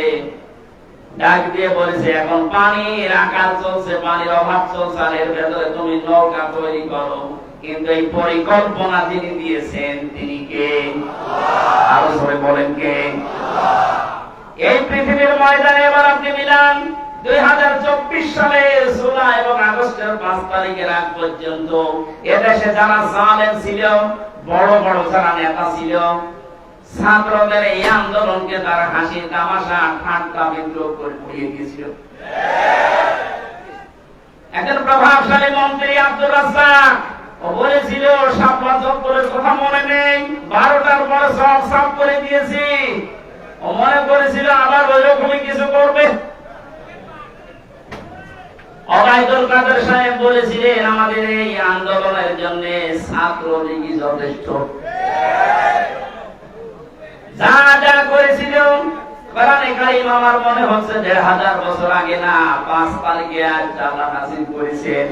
ডাক দিয়ে বলেছে, এখন পানির আকাল চলছে, পানির অভাব চলছে, আর এর ভেতরে তুমি নৌকা তৈরি করো। কিন্তু এই পরিকল্পনা যিনি দিয়েছেন তিনি কে? আরো জোরে বলেন কে? এই পৃথিবীর ময়দানে এবার আপনি মিলান 2024 সালে জুলাই এবং আগস্টের 5 তারিখের আগ পর্যন্ত এদেশে যারা জালেম ছিল, বড় বড় যারা নেতা ছিল, ছাত্রদের এই আন্দোলনকে তারা হাসি তামাশা ঠাট্টা বিদ্রুপ করে উড়িয়ে দিয়েছিল। একজন প্রভাবশালী মন্ত্রী আব্দুর রাজ্জাক বলেছিল, শাপলা চত্বরের কথা মনে নেই, 12টার পরে সব সাফ করে দিয়েছি। ও মনে করেছিল আবার ওই রকমই কিছু করবে। ওবায়দুল কাদের সাহেব বলেছিলেন, আমাদের এই আন্দোলনের জন্য ছাত্রলীগই যথেষ্ট। যা যা করেছিল কোরআনে কারীম আমার মনে হচ্ছে 1000 বছর আগে না, 5 তারিখে আল্লাহ নাযিল করেছেন,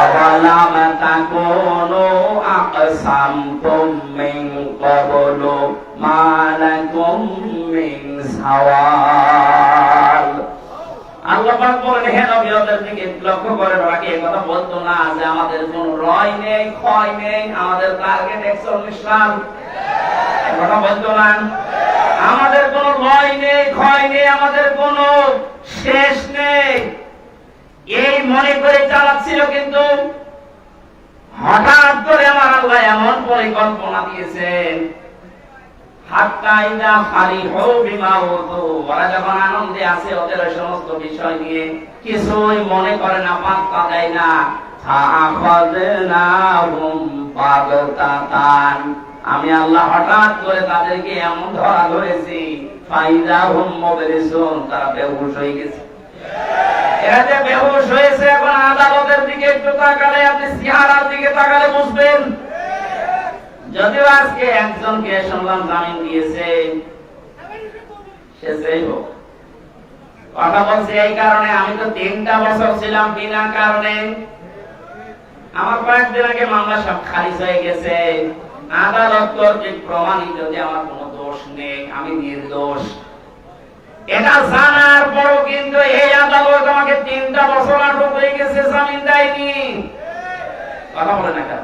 আওয়ালাম তাকুনু আকসামতুম মিন ক্বাবলু মা লাকুম মিন সাওয়াল। আল্লাহ পাক বলেন, হে নবী, ওদের দিকে লক্ষ্য করেন, ওরা কি কথা বলতো না যে আমাদের কোনো রয় নেই, ক্ষয় নেই, আমাদের টার্গেট 41 সাল? কথা বলতো না? আমাদের কোনো লয় নেই, ক্ষয় নেই, আমাদের কোনো শেষ নেই, এই মনে করে চালাচ্ছিল। কিন্তু হঠাৎ করে আমার আল্লাহ এমন পরিকল্পনা দিয়েছেন, ওরা যখন আনন্দে আছে, ওদের সমস্ত বিষয় নিয়ে কিছুই মনে করে না, পাত্তা দেয় না। আমি আল্লাহ হঠাৎ করে তাদেরকে এমন ধরা ধরেছি, তারা বেহুশ হয়ে গেছে। এরা যে বেহুশ হয়েছে, এখন আদালতের দিকে একটু তাকালে, আপনি চেহারার দিকে তাকালে বুঝবেন। যদিও আজকে একজনকে শুনলাম জামিন দিয়েছে, সে যেই হোক, কথা বলছে এই কারণে, আমি তো 3টা বছর ছিলাম বিনা কারণে। আমার কয়েকদিন আগে মামলা সব খারিজ হয়ে গেছে। আদালত কর্তৃক প্রমাণিত যে আমার কোনো দোষ নেই, আমি নির্দোষ। এটা জানার পরও কিন্তু এই আদালত আমাকে 3টা বছর আটক হয়ে গেছে, জামিন দেয়নি। কথা বলে না কেন?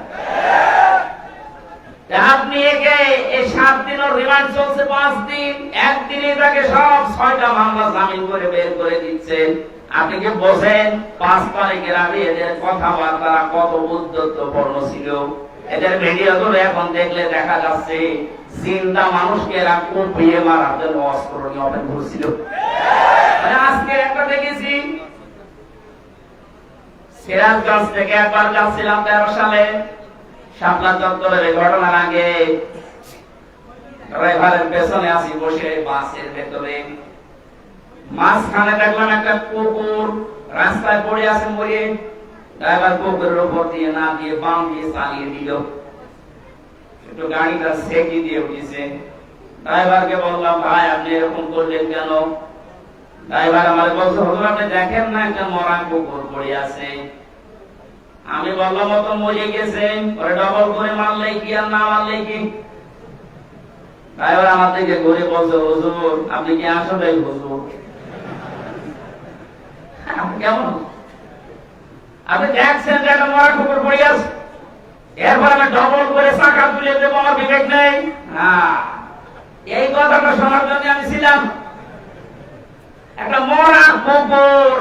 আপনি একে এই 7 দিনের রিমান্ড চলছে, 5 দিন, একদিনে তাকে সব 6টা মামলা জামিন করে বের করে দিচ্ছেন। আপনি কি বোঝেন 5 তারিখের আগে এদের কথাবার্তা কত উদ্ধত্তপূর্ণ ছিল? এদের ভিডিওগুলো এখন দেখলে দেখা যাচ্ছে জিন্দা মানুষকে এরা কুপিয়ে মারার জন্য অস্ত্র নিয়ে অপেক্ষা করছিল। আজকে একটা দেখেছি, সিরাজগঞ্জ থেকে একবার যাচ্ছিলাম 13 সালে, শাপলা চত্বরের ঘটনার আগে ড্রাইভারের পেছনে আসি বসে বাসের ভেতরে, মাঝখানে দেখলাম একটা কুকুর রাস্তায় পড়ে আছে মরে। ড্রাইভার কুকুরের উপর দিয়ে না দিয়ে বাম দিয়ে চালিয়ে দিল, একটু গাড়িটা সেকি দিয়ে উঠেছে। ড্রাইভারকে বললাম, ভাই আপনি এরকম করলেন কেন? ড্রাইভার আমার বলছে, হুজুর আপনি দেখেন না একটা মরা কুকুর পড়ে আছে। আমি বললাম ও তো মরে গেছে, ওরে ডবল করে মারলে কি আর না মারলে কি? ড্রাইভার আমার দিকে ঘুরে বলছে, হুজুর আপনি কি আসলে হুজুর? কেমন আপনি দেখছেন যে একটা মরা কুকুর পড়ে আছে, এরপর আমি ডবল করে চাকা তুলে দেবো, আমার বিবেক নেই? এই কথাটা শোনার জন্য আমি ছিলাম। একটা মরা কুকুর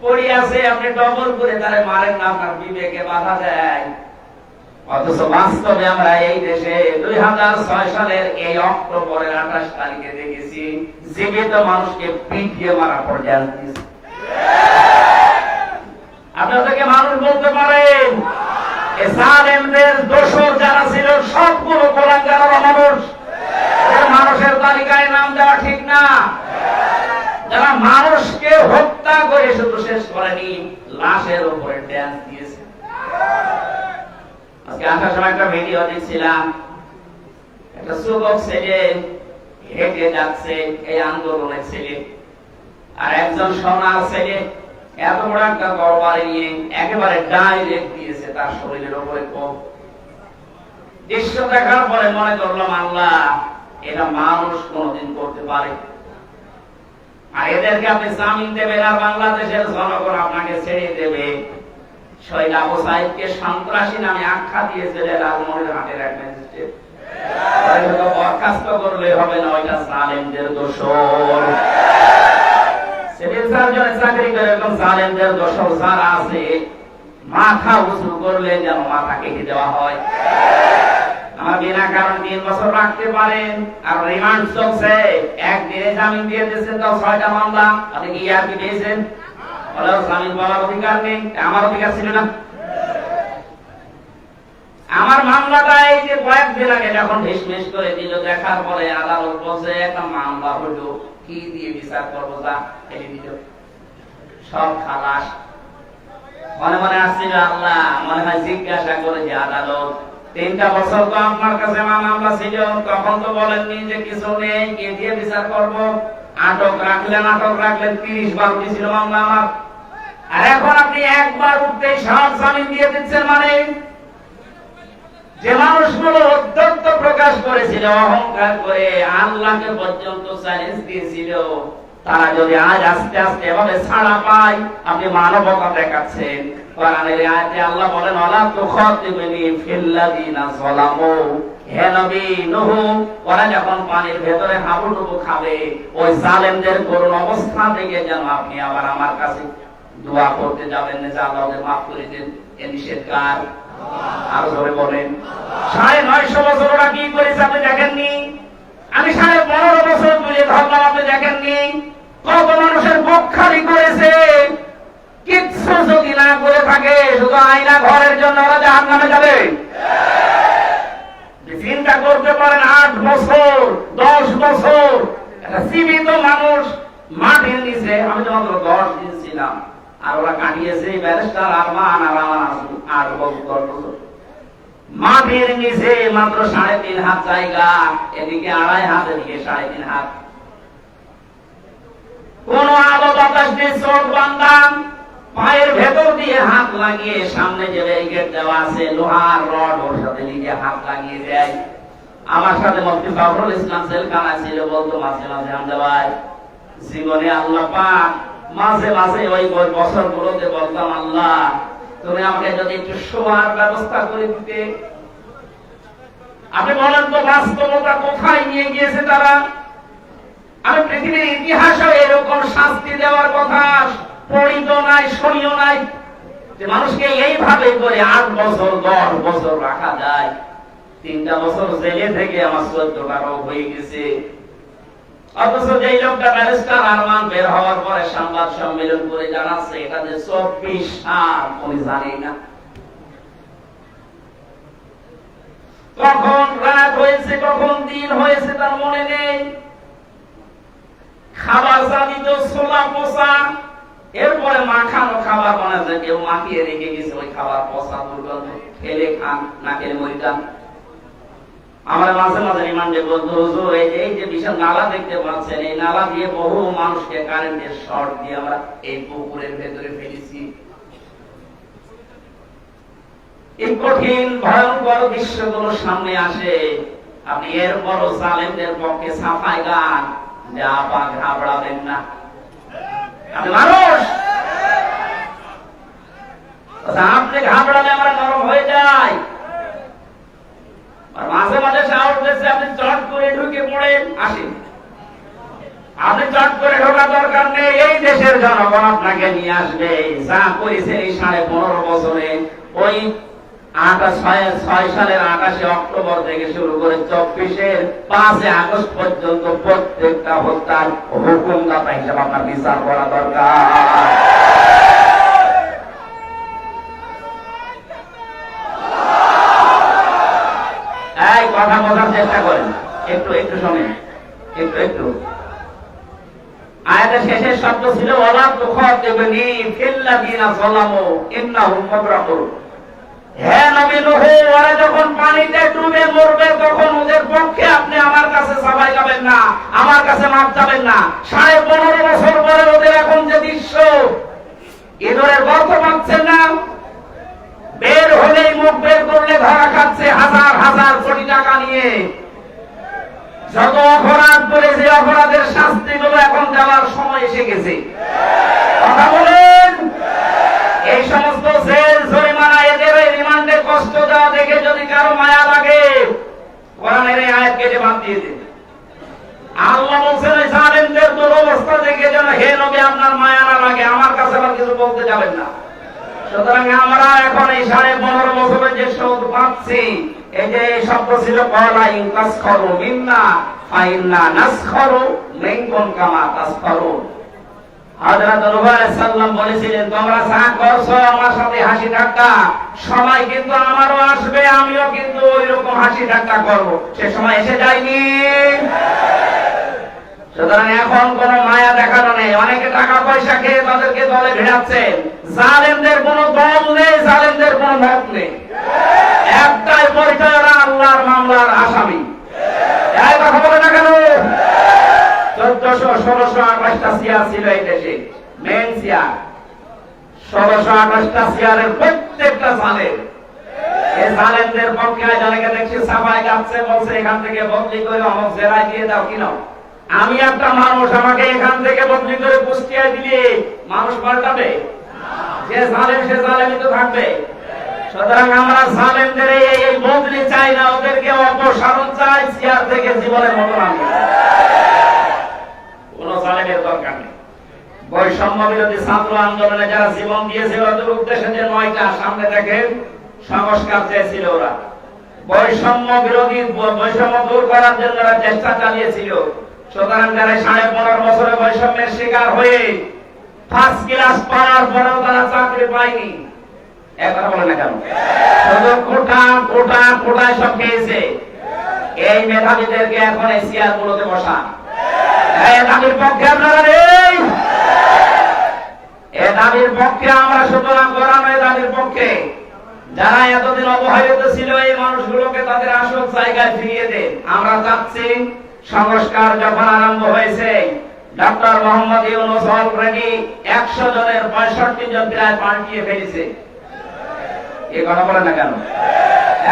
পড়ে আছে, আপনি ডবল করে তারে মারেন না, আপনার বিবেকে বাধা দেয়। অথচ বাস্তবে আমরা এই দেশে 2006 সালের এই অক্টোবরের 28 তারিখে দেখেছি জীবিত মানুষকে পিটিয়ে মারা পর্যায়ে। আপনাদেরকে মানুষ বলতে পারেন জালেমদের দোষর যারা ছিল সবগুলো কোরআনগার মানুষ, মানুষের তালিকায় নাম দেওয়া ঠিক না। যারা মানুষকে হত্যা করে শুধু শেষ করেনি, লাশের উপরে ড্যান্স দিয়েছে। আজকে আসার সময় একটা ভিডিও দেখছিলাম, একটা যুবক ছেলে হেঁটে যাচ্ছে এই আন্দোলনের ছেলে, আর একজন সোনার ছেলে এত বড় একটা তরবারি নিয়ে একেবারে ডাইরেক্ট দিয়েছে তার শরীরের উপরে। দৃশ্য দেখার পরে মনে করলাম, আল্লাহ এটা মানুষ কোনদিন করতে পারে? আর এদেরকে আপনি জামিন দেবেন, আর বাংলাদেশের জনগণ আপনাকে ছেড়ে দেবে। শহীদ আবু সাইদকে সন্ত্রাসী নামে আখ্যা দিয়েছে লালমনিরহাটের এক ম্যাজিস্ট্রেট। বরখাস্ত করলে হবে না, ওইটা জালেমদের দোষর। সিভিল সার্জনে চাকরি করে এরকম জালেমদের দোষর যারা আছে, মাথা উঁচু করলে যেন মাথা কেটে দেওয়া হয়। আমার বিনা কারণ 3 বছর রাখতে পারেন, আর রিমান্ড চলছে, একদিনে জামিন দিয়ে দিয়েছেন, তাও 6টা মামলা। আপনি কি আর কি দিয়েছেন? জামিন পাওয়ার অধিকার নেই, আমার অধিকার ছিল না? আমার মামলাটা এই যে কয়েকদিন আগে যখন ঢিসমিস করে দিল, দেখার পরে আদালত বলছে একটা মামলা হইল, কি দিয়ে বিচার করবো, যা ফেলে দিল, সব খালাস। মনে মনে আসছিল, আল্লাহ মনে হয় জিজ্ঞাসা করে যে আদালত 3টা বছর তো আপনার কাছে মামলা ছিল, তখন তো বলেননি যে কিছু নেই, কে দিয়ে বিচার করব? আটক রাখলেন 30 বার উঠেছিল মামলা আমার, আর এখন আপনি একবার উঠতেই সব জামিন দিয়ে দিচ্ছেন। মানে যে মানুষগুলো অত্যন্ত প্রকাশ করেছিল, অহংকার করে আল্লাহকে পর্যন্ত চ্যালেঞ্জ দিয়েছিল, তারা যদি আজ আস্তে আস্তে এভাবে ছাড়া পায়, আপনি মানবতা দেখাচ্ছেন। কোরআনের আয়াতে আল্লাহ বলেন, ওয়ালা তুখাতিবনি ফিল্লাযিনা যালামু, হে নবী নূহ, ওরা যখন পানির ভেতরে হাবুডুবু খাবে, ওই জালেমদের করুণ অবস্থা থেকে যেন আপনি আবার আমার কাছে দোয়া করতে যাবেন না, যে আল্লাহ ওদের মাফ করে দেন। এ নিষেধ কার? আরো ধরে বলেন। 950 বছর ওরা কি করেছে আপনি দেখেননি? আমি 15.5 বছর তুলে ধরলাম, আপনি দেখেননি? কত মানুষের বুক খালি করেছে। কিচ্ছু যদি না করে থাকে, শুধু আয়না ঘরের জন্য ওরা জাহান্নামে যাবে। চিন্তা করতে পারেন, 8 বছর 10 বছর একটা জীবিত মানুষ মাটির নিচে, আমি তো মাত্র 10 দিন ছিলাম, আর ওরা কাটিয়েছে ব্যারিস্টার আরমান আর আমার 8 বছর মাটির নিচে, মাত্র 3.5 হাত জায়গা, এদিকে 2.5 হাত, এদিকে 3.5 হাত। কোন আলো বাতাস দিয়ে চোখ বান্ধা, পায়ের ভেতর দিয়ে হাত লাগিয়ে, সামনে যে ব্যারিকেড দেওয়া আছে লোহার রড, ওর সাথে নিজে হাত লাগিয়ে দেয়। আমার সাথে মুফতি ফখরুল ইসলাম জেলখানা ছিল, বলতো মাঝে মাঝে, আমরা ভাই জীবনে আল্লাহ পাক মাঝে মাঝে ওই বছরগুলোতে বলতাম, আল্লাহ তুমি আমাকে যদি একটু শোয়ার ব্যবস্থা করে দিতে, আপনি বলেন তো বাস্তবতা কোথায় নিয়ে গিয়েছে তারা? আমি পৃথিবীর ইতিহাসে এরকম শাস্তি দেওয়ার কথা পড়িত নাই, শুনিও নাই, যে মানুষকে এইভাবে করে 8 বছর 10 বছর রাখা যায়। 3টা বছর জেলে থেকে আমার 14টা রোগ হয়ে গেছে। অথচ যেই লোকটা ব্যারিস্টার আরমান বের হওয়ার পরে সংবাদ সম্মেলন করে জানাচ্ছে এটা যে 24 সাল, উনি জানেই না কখন রাত হয়েছে কখন দিন হয়েছে তার মনে নেই। খাবার জানিত ছোলা পচা, এরপরে মাখানো খাবার বানাচ্ছে, কেউ মাখিয়ে রেখে গেছে, ওই খাবার পচা দুর্গন্ধ, খেলে খান না খেলে মরে যান। আমরা মাঝে মাঝে রিমান্ডে বলতো, হুজুর এই যে বিশাল নালা দেখতে পাচ্ছেন, এই নালা দিয়ে বহু মানুষকে কারেন্টের শর্ট দিয়ে আমরা এই পুকুরের ভেতরে ফেলেছি। এই কঠিন ভয়ঙ্কর দৃশ্যগুলো সামনে আসে, আপনি এরপরও জালেমদের পক্ষে সাফাই গান, যা পা ঘাবড়াবেন না। আপনি মানুষ, আপনি ঘাবড়ালে আমরা নরম হয়ে যাই। মাঝে মাঝে সাহস দিচ্ছে, আপনি চট করে ঢুকে পড়েন, আসেন। আপনি চট করে ঢোকা দরকার নেই, এই দেশের জনগণ আপনাকে নিয়ে আসবে। যা করেছে এই 15.5 বছরে, ওই 6 সালের 28 অক্টোবর থেকে শুরু করে 24-এর 5 আগস্ট পর্যন্ত প্রত্যেকটা হত্যার হুকুমদাতা হিসেবে আপনার বিচার করা দরকার। এই কথা বোঝার চেষ্টা করেন, একটু একটু শোনেন, একটু। আয়াতের শেষের শব্দ ছিল ওয়ালা তুখাতিবনি ফিল্লাযিনা যালামু ইন্নাহুম মুগরাকুন। হে নবী নূহ, ওরা যখন পানিতে ডুবে মরবে তখন ওদের পক্ষে আপনি আমার কাছে সাফাই গাবেন না, আমার কাছে মাপ চাবেন না। 15.5 বছর পরে ওদের এখন যে দৃশ্য, ইঁদুরের গর্ত পাচ্ছেন না, বের হলেই মুখ বের করলে ধরা খাচ্ছে হাজার হাজার কোটি টাকা নিয়ে। যত অপরাধ করে যে অপরাধের শাস্তি গুলো এখন দেওয়ার সময় এসে গেছে। কথা বলেন, এই সমস্ত জেল জরিমানা, এদের রিমান্ডে কষ্ট দেওয়া দেখে যদি কারো মায়া লাগে, কোরআনের এই আয়াত কেটে বাদ দিয়ে দিন। আল্লাহ বলছেন এই জালেমদের দুরবস্থা দেখে যেন হে নবী আপনার মায়া না লাগে, আমার কাছে আবার কিছু বলতে যাবেন না। সুতরাং আমরা এখন এই 15.5 বছরের যে শোধ পাচ্ছি, এই যে শব্দ ছিল ক্বালা ইন তাসখারু মিন্না ফাইন্না নাসখারু মিনকুম কামা তাসখারুন। হযরত নূহ আলাইহিস সালাম বলেছিলেন, তোমরা যা করছো আমার সাথে হাসি ঠাট্টা, সময় কিন্তু আমারও আসবে, আমিও কিন্তু ওইরকম হাসি ঠাট্টা করব। সে সময় এসে যায়নি। সুতরাং এখন কোন মায়া দেখানো নেই। অনেকে টাকা পয়সা খেয়ে তাদেরকে দলে ভিড়াচ্ছেন। জালেমদের কোন দল নেই, জালেমদের কোন মত নেই। একটাই পরিচয়, ওরা আল্লাহর মামলার আসামি। এই কথা বলে না কেন? 1400-1628টা চেয়ার ছিল এই দেশে, মেন চেয়ার। 1628টা চেয়ারের প্রত্যেকটা জালেম। এই জালেমদের পক্ষে অনেকে দেখছি সাফাই গাচ্ছে, বলছে এখান থেকে বদলি করে অমুক জেলায় দিয়ে দাও। কিনা আমি একটা মানুষ, আমাকে এখান থেকে বদলি করে কুষ্টিয়ায় দিলে মানুষ পাল্টাবে? যে জালেম সে জালেমই তো থাকবে। সুতরাং আমরা জালেমদের এই বদলি চাই না, ওদেরকে অপসারণ চাই চেয়ার থেকে জীবনের মতো নামে। কোন জালেমের দরকার নেই। বৈষম্য বিরোধী ছাত্র আন্দোলনে যারা জীবন দিয়েছে ওদের উদ্দেশ্যে যে 9টা সামনে দেখেন সংস্কার চেয়েছিল, ওরা বৈষম্য বিরোধী, বৈষম্য দূর করার জন্য ওরা চেষ্টা চালিয়েছিল। সুতরাং যারা 15.5 বছরে বৈষম্যের শিকার হয়ে ফার্স্ট ক্লাস পাওয়ার পরেও তারা চাকরি পায়নি, একবার বলে না কেন? শুধু কোটায় সব খেয়েছে। এই মেধাবীদেরকে এখন এই চেয়ার গুলোতে বসান। এই দাবির পক্ষে আপনারা নেই, এই দাবির পক্ষে আমরা, সুতরাং করানো এই দাবির পক্ষে। যারা এতদিন অবহেলিত ছিল এই মানুষগুলোকে তাদের আসল জায়গায় ফিরিয়ে দেন। আমরা চাচ্ছি সংস্কার যখন আরম্ভ হয়েছে, ডক্টর মোহাম্মদ ইউনূস অলরেডি 100 জনের 65 জন প্রায় পাল্টিয়ে ফেলেছে। এই কথা বলে না কেন?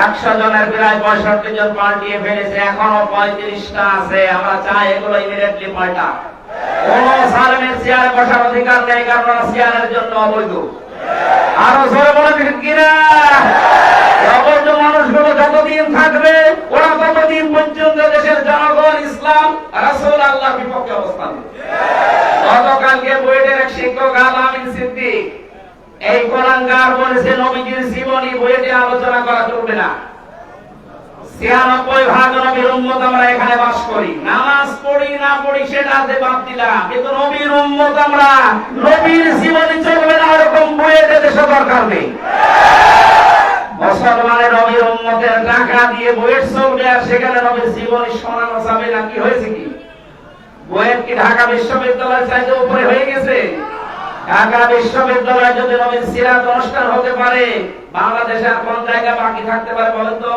100 জনের প্রায় 65 জন পাল্টিয়ে ফেলেছে, এখনো 35টা আছে। আমরা চাই এগুলো ইমিডিয়েটলি পাল্টা। কোন জালেমের চেয়ারে বসার অধিকার নেই, কারণ চেয়ারের জন্য অবৈধ। আরো জোরে বলে কিনা? অবৈধ মানুষগুলো যতদিন থাকবে ওরা আলোচনা করা চলবে না। 96% নবীর উম্মত আমরা এখানে বাস করি, নামাজ পড়ি না পড়ি সেটাতে বাদ দিলাম, কিন্তু নবীর উম্মত আমরা, নবীর জীবনে চলবে না এরকম বইয়ের দেশে দরকার নেই। মুসলমানের নবীর উম্মতের টাকা দিয়ে বইয়ের চলবে আর সেখানে নবীর জীবনী শোনানো যাবে না? কি হয়েছে কি? বইয়ের কি ঢাকা বিশ্ববিদ্যালয়ের চাইতে উপরে হয়ে গেছে? ঢাকা বিশ্ববিদ্যালয়ে যদি নবীর সিরাত অনুষ্ঠান হতে পারে, বাংলাদেশের কোন জায়গা বাকি থাকতে পারে বলেন তো?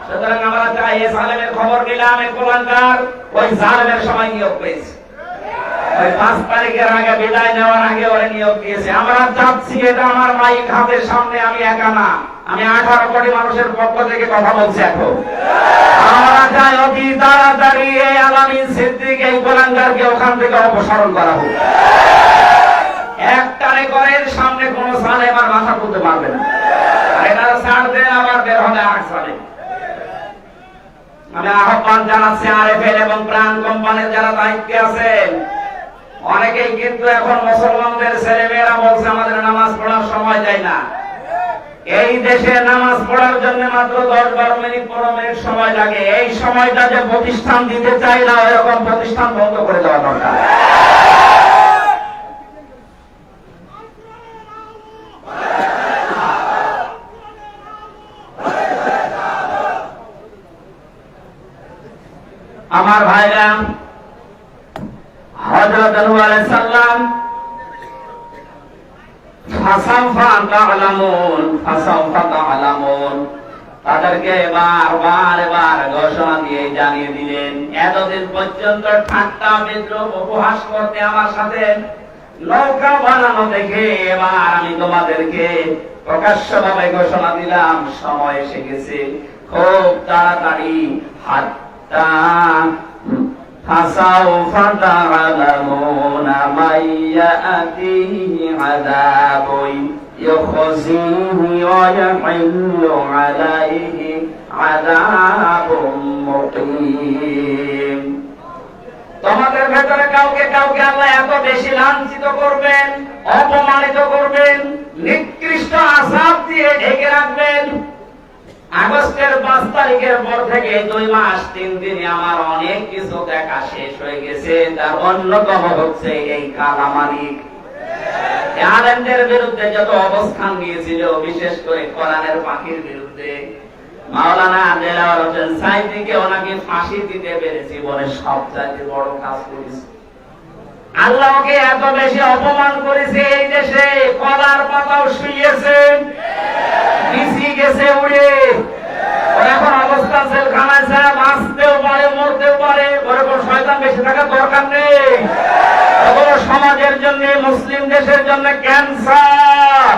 সুতরাং আমরা চাই এই জালেমের খবর নিলাম, এই কোরআনকার ওই জালেমের সময় নিয়োগ পেয়েছে, ওই 5 তারিখের আগে বিদায় নেওয়ার আগে ওরে নিয়োগ দিয়েছে। আমরা যাচ্ছি, এটা আমার মাইক হাতের সামনে, আমি একা না, আমি 18 কোটি মানুষের পক্ষ থেকে কথা বলছি। এখন আমরা চাই অতি তাড়াতাড়ি এই আলামিন সিদ্দিক এই কোরআনকারকে ওখান থেকে অপসারণ করা হোক। একটারে করেন, সামনে কোন জালেম আর মাথা তুলতে পারবে না। আর এটা ছাড় দেন, আবার বের হবে আর জালেম। আমি আহ্বান জানাচ্ছি আরএফএল এবং প্রাণ কোম্পানির যারা দায়িত্বে আছেন, অনেকেই কিন্তু এখন মুসলমানদের ছেলেমেয়েরা বলছে আমাদের নামাজ পড়ার সময় যায় না। এই দেশে নামাজ পড়ার জন্য মাত্র 10-12 মিনিট 15 মিনিট সময় লাগে। এই সময়টা যে প্রতিষ্ঠান দিতে চাই না, এরকম প্রতিষ্ঠান বন্ধ করে দেওয়া দরকার। আমার ভাইরা, হযরত নূহ আলাইহিস সালাম তাদেরকে বারবার ঘোষণা দিয়ে জানিয়ে দিলেন, এতদিন পর্যন্ত ঠাট্টা বিদ্রুপ উপহাস করতে আমার সাথে নৌকা বানানো দেখে এবার আমি তোমাদেরকে প্রকাশ্যভাবে ঘোষণা দিলাম, সময় এসে গেছে, খুব তাড়াতাড়ি হাত্তা فسوف تعلمون من يأتيه عذاب يخزيه ويحل عليه عذاب مقيم। তোমাদের ভেতরে কাউকে কাউকে আল্লাহ এত বেশি লাঞ্ছিত করবেন, অপমানিত করবেন, নিকৃষ্ট আযাব দিয়ে ঢেকে রাখবেন। আগস্টের 5 তারিখের পর থেকে 2 মাস 3 দিনে আমার অনেক কিছু দেখা শেষ হয়ে গেছে। তার অন্যতম হচ্ছে এই কালামালিক আলেমদের বিরুদ্ধে যত অবস্থান নিয়েছিল, বিশেষ করে কোরআনের পাখির বিরুদ্ধে, মাওলানা দেলাওয়ার হোসেন সাইদিকে ওনাকে ফাঁসি দিতে পেরে জীবনের সবচেয়ে বড় কাজ করেছে। আল্লাহকে এত বেশি অপমান করেছে এই দেশে, কলার পাতাও শুইয়েছে, নিচি গেছে উড়ে। ওর এখন অবস্থা জেলখানায় যায়, বাঁচতেও পারে মরতেও পারে, ওরকম শয়তান বেশি থাকার দরকার নেই। ওগুলো সমাজের জন্য, মুসলিম দেশের জন্য ক্যান্সার।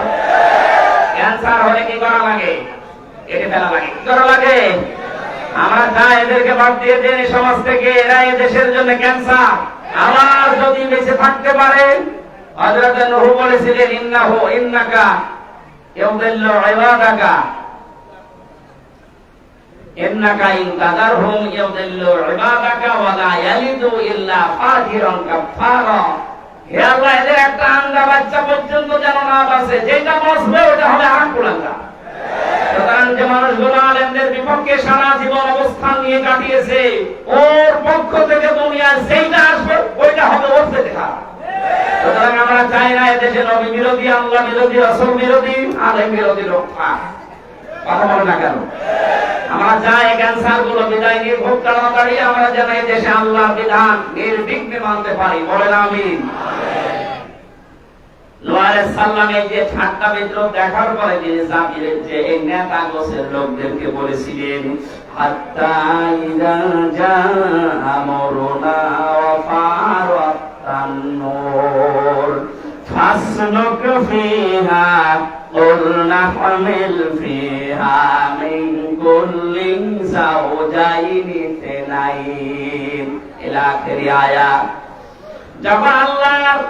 ক্যান্সার হলে কি করা লাগে? কেটে ফেলা লাগে। কি করা লাগে? আমরা চাই এদেরকে বাদ দিয়ে দেন এই সমাজ থেকে, এরা এই দেশের জন্য ক্যান্সার। আবার যদি বেঁচে থাকতে পারে, হযরত নূহ বলেছিলেন ইন্নাকা ইউদিল্লু ইবাদাকা ইন্নাকা ইন তাদারহুম ইউদিল্লু ইবাদাকা ওয়া লা ইয়ালিদু ইল্লা ফাজিরান কাফারা। হে আল্লাহ, এদের একটা আন্ডা বাচ্চা পর্যন্ত যেন না বাঁচে, যেটা বাঁচবে ওটা হবে আরাকুলাঙ্গা। সুতরাং যে মানুষগুলো আলেমদের বিপক্ষে সারা জীবন অবস্থান নিয়ে কাটিয়েছে, ওর পক্ষ থেকে দুনিয়ার যেইটা আসবে ওইটা হবে ওর থেকে খারাপ। সুতরাং আমরা চাই না এদেশে নবী বিরোধী, আল্লাহ বিরোধী, রাসূল বিরোধী, আলেম বিরোধী লোক থাক। কথা বলে না কেন? আমরা চাই ক্যান্সার গুলো বিদায় নিয়ে খুব তাড়াতাড়ি আমরা যেন এই দেশে আল্লাহর বিধান নির্বিঘ্নে মানতে পারি। বলেন আমিন। নূহ আলাইহিস সালাম এই যে ঠাট্টা বিদ্রুপ দেখার পরে যে জাবিরের যে এই নেতা গোছের লোকদেরকে বলেছিলেন, হাত্তা ইযা জাআ আমরুনা ওয়া ফারাতান নূর ফাসলুক ফিহা কুল্লা হামিল ফিহা মিন কুল্লিন যাওজাইনি ইসনাইন ইলা আখির আয়াত। যখন আল্লাহর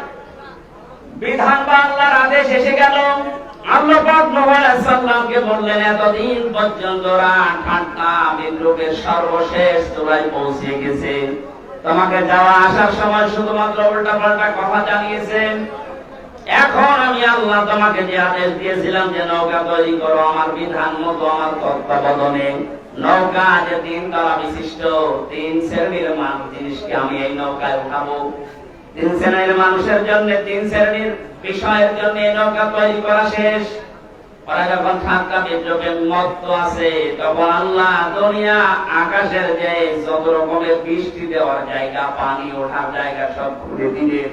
বিধান বা আল্লাহর আদেশ এসে গেল, আল্লাহ পাক নূহ আলাইহিস সালামকে বললেন, এতদিন পর্যন্ত ঠাট্টা বিদ্রুপের সর্বশেষ চূড়ায় পৌঁছে গেছে। তোমাকে যাওয়া আসার সময় শুধুমাত্র উল্টা পাল্টা কথা জানিয়েছেন, এখন আমি আল্লাহ তোমাকে যে আদেশ দিয়েছিলাম যে নৌকা তৈরি করো আমার বিধান মতো আমার তত্ত্বাবধানে, নৌকা যে 3 তলা বিশিষ্ট 3 শ্রেণীর মানুষ জিনিসকে আমি এই নৌকায় উঠাবো। 3 শ্রেণীর মানুষের জন্য 3 শ্রেণীর বিষয়ের জন্য এই নৌকা তৈরি করা শেষ। ওরা যখন ঠাট্টা বিদ্রোহের মত্ত আছে তখন আল্লাহ দুনিয়া আকাশের যে যত রকমের বৃষ্টি দেওয়ার জায়গা, পানি ওঠার জায়গা সব খুলে দিলেন।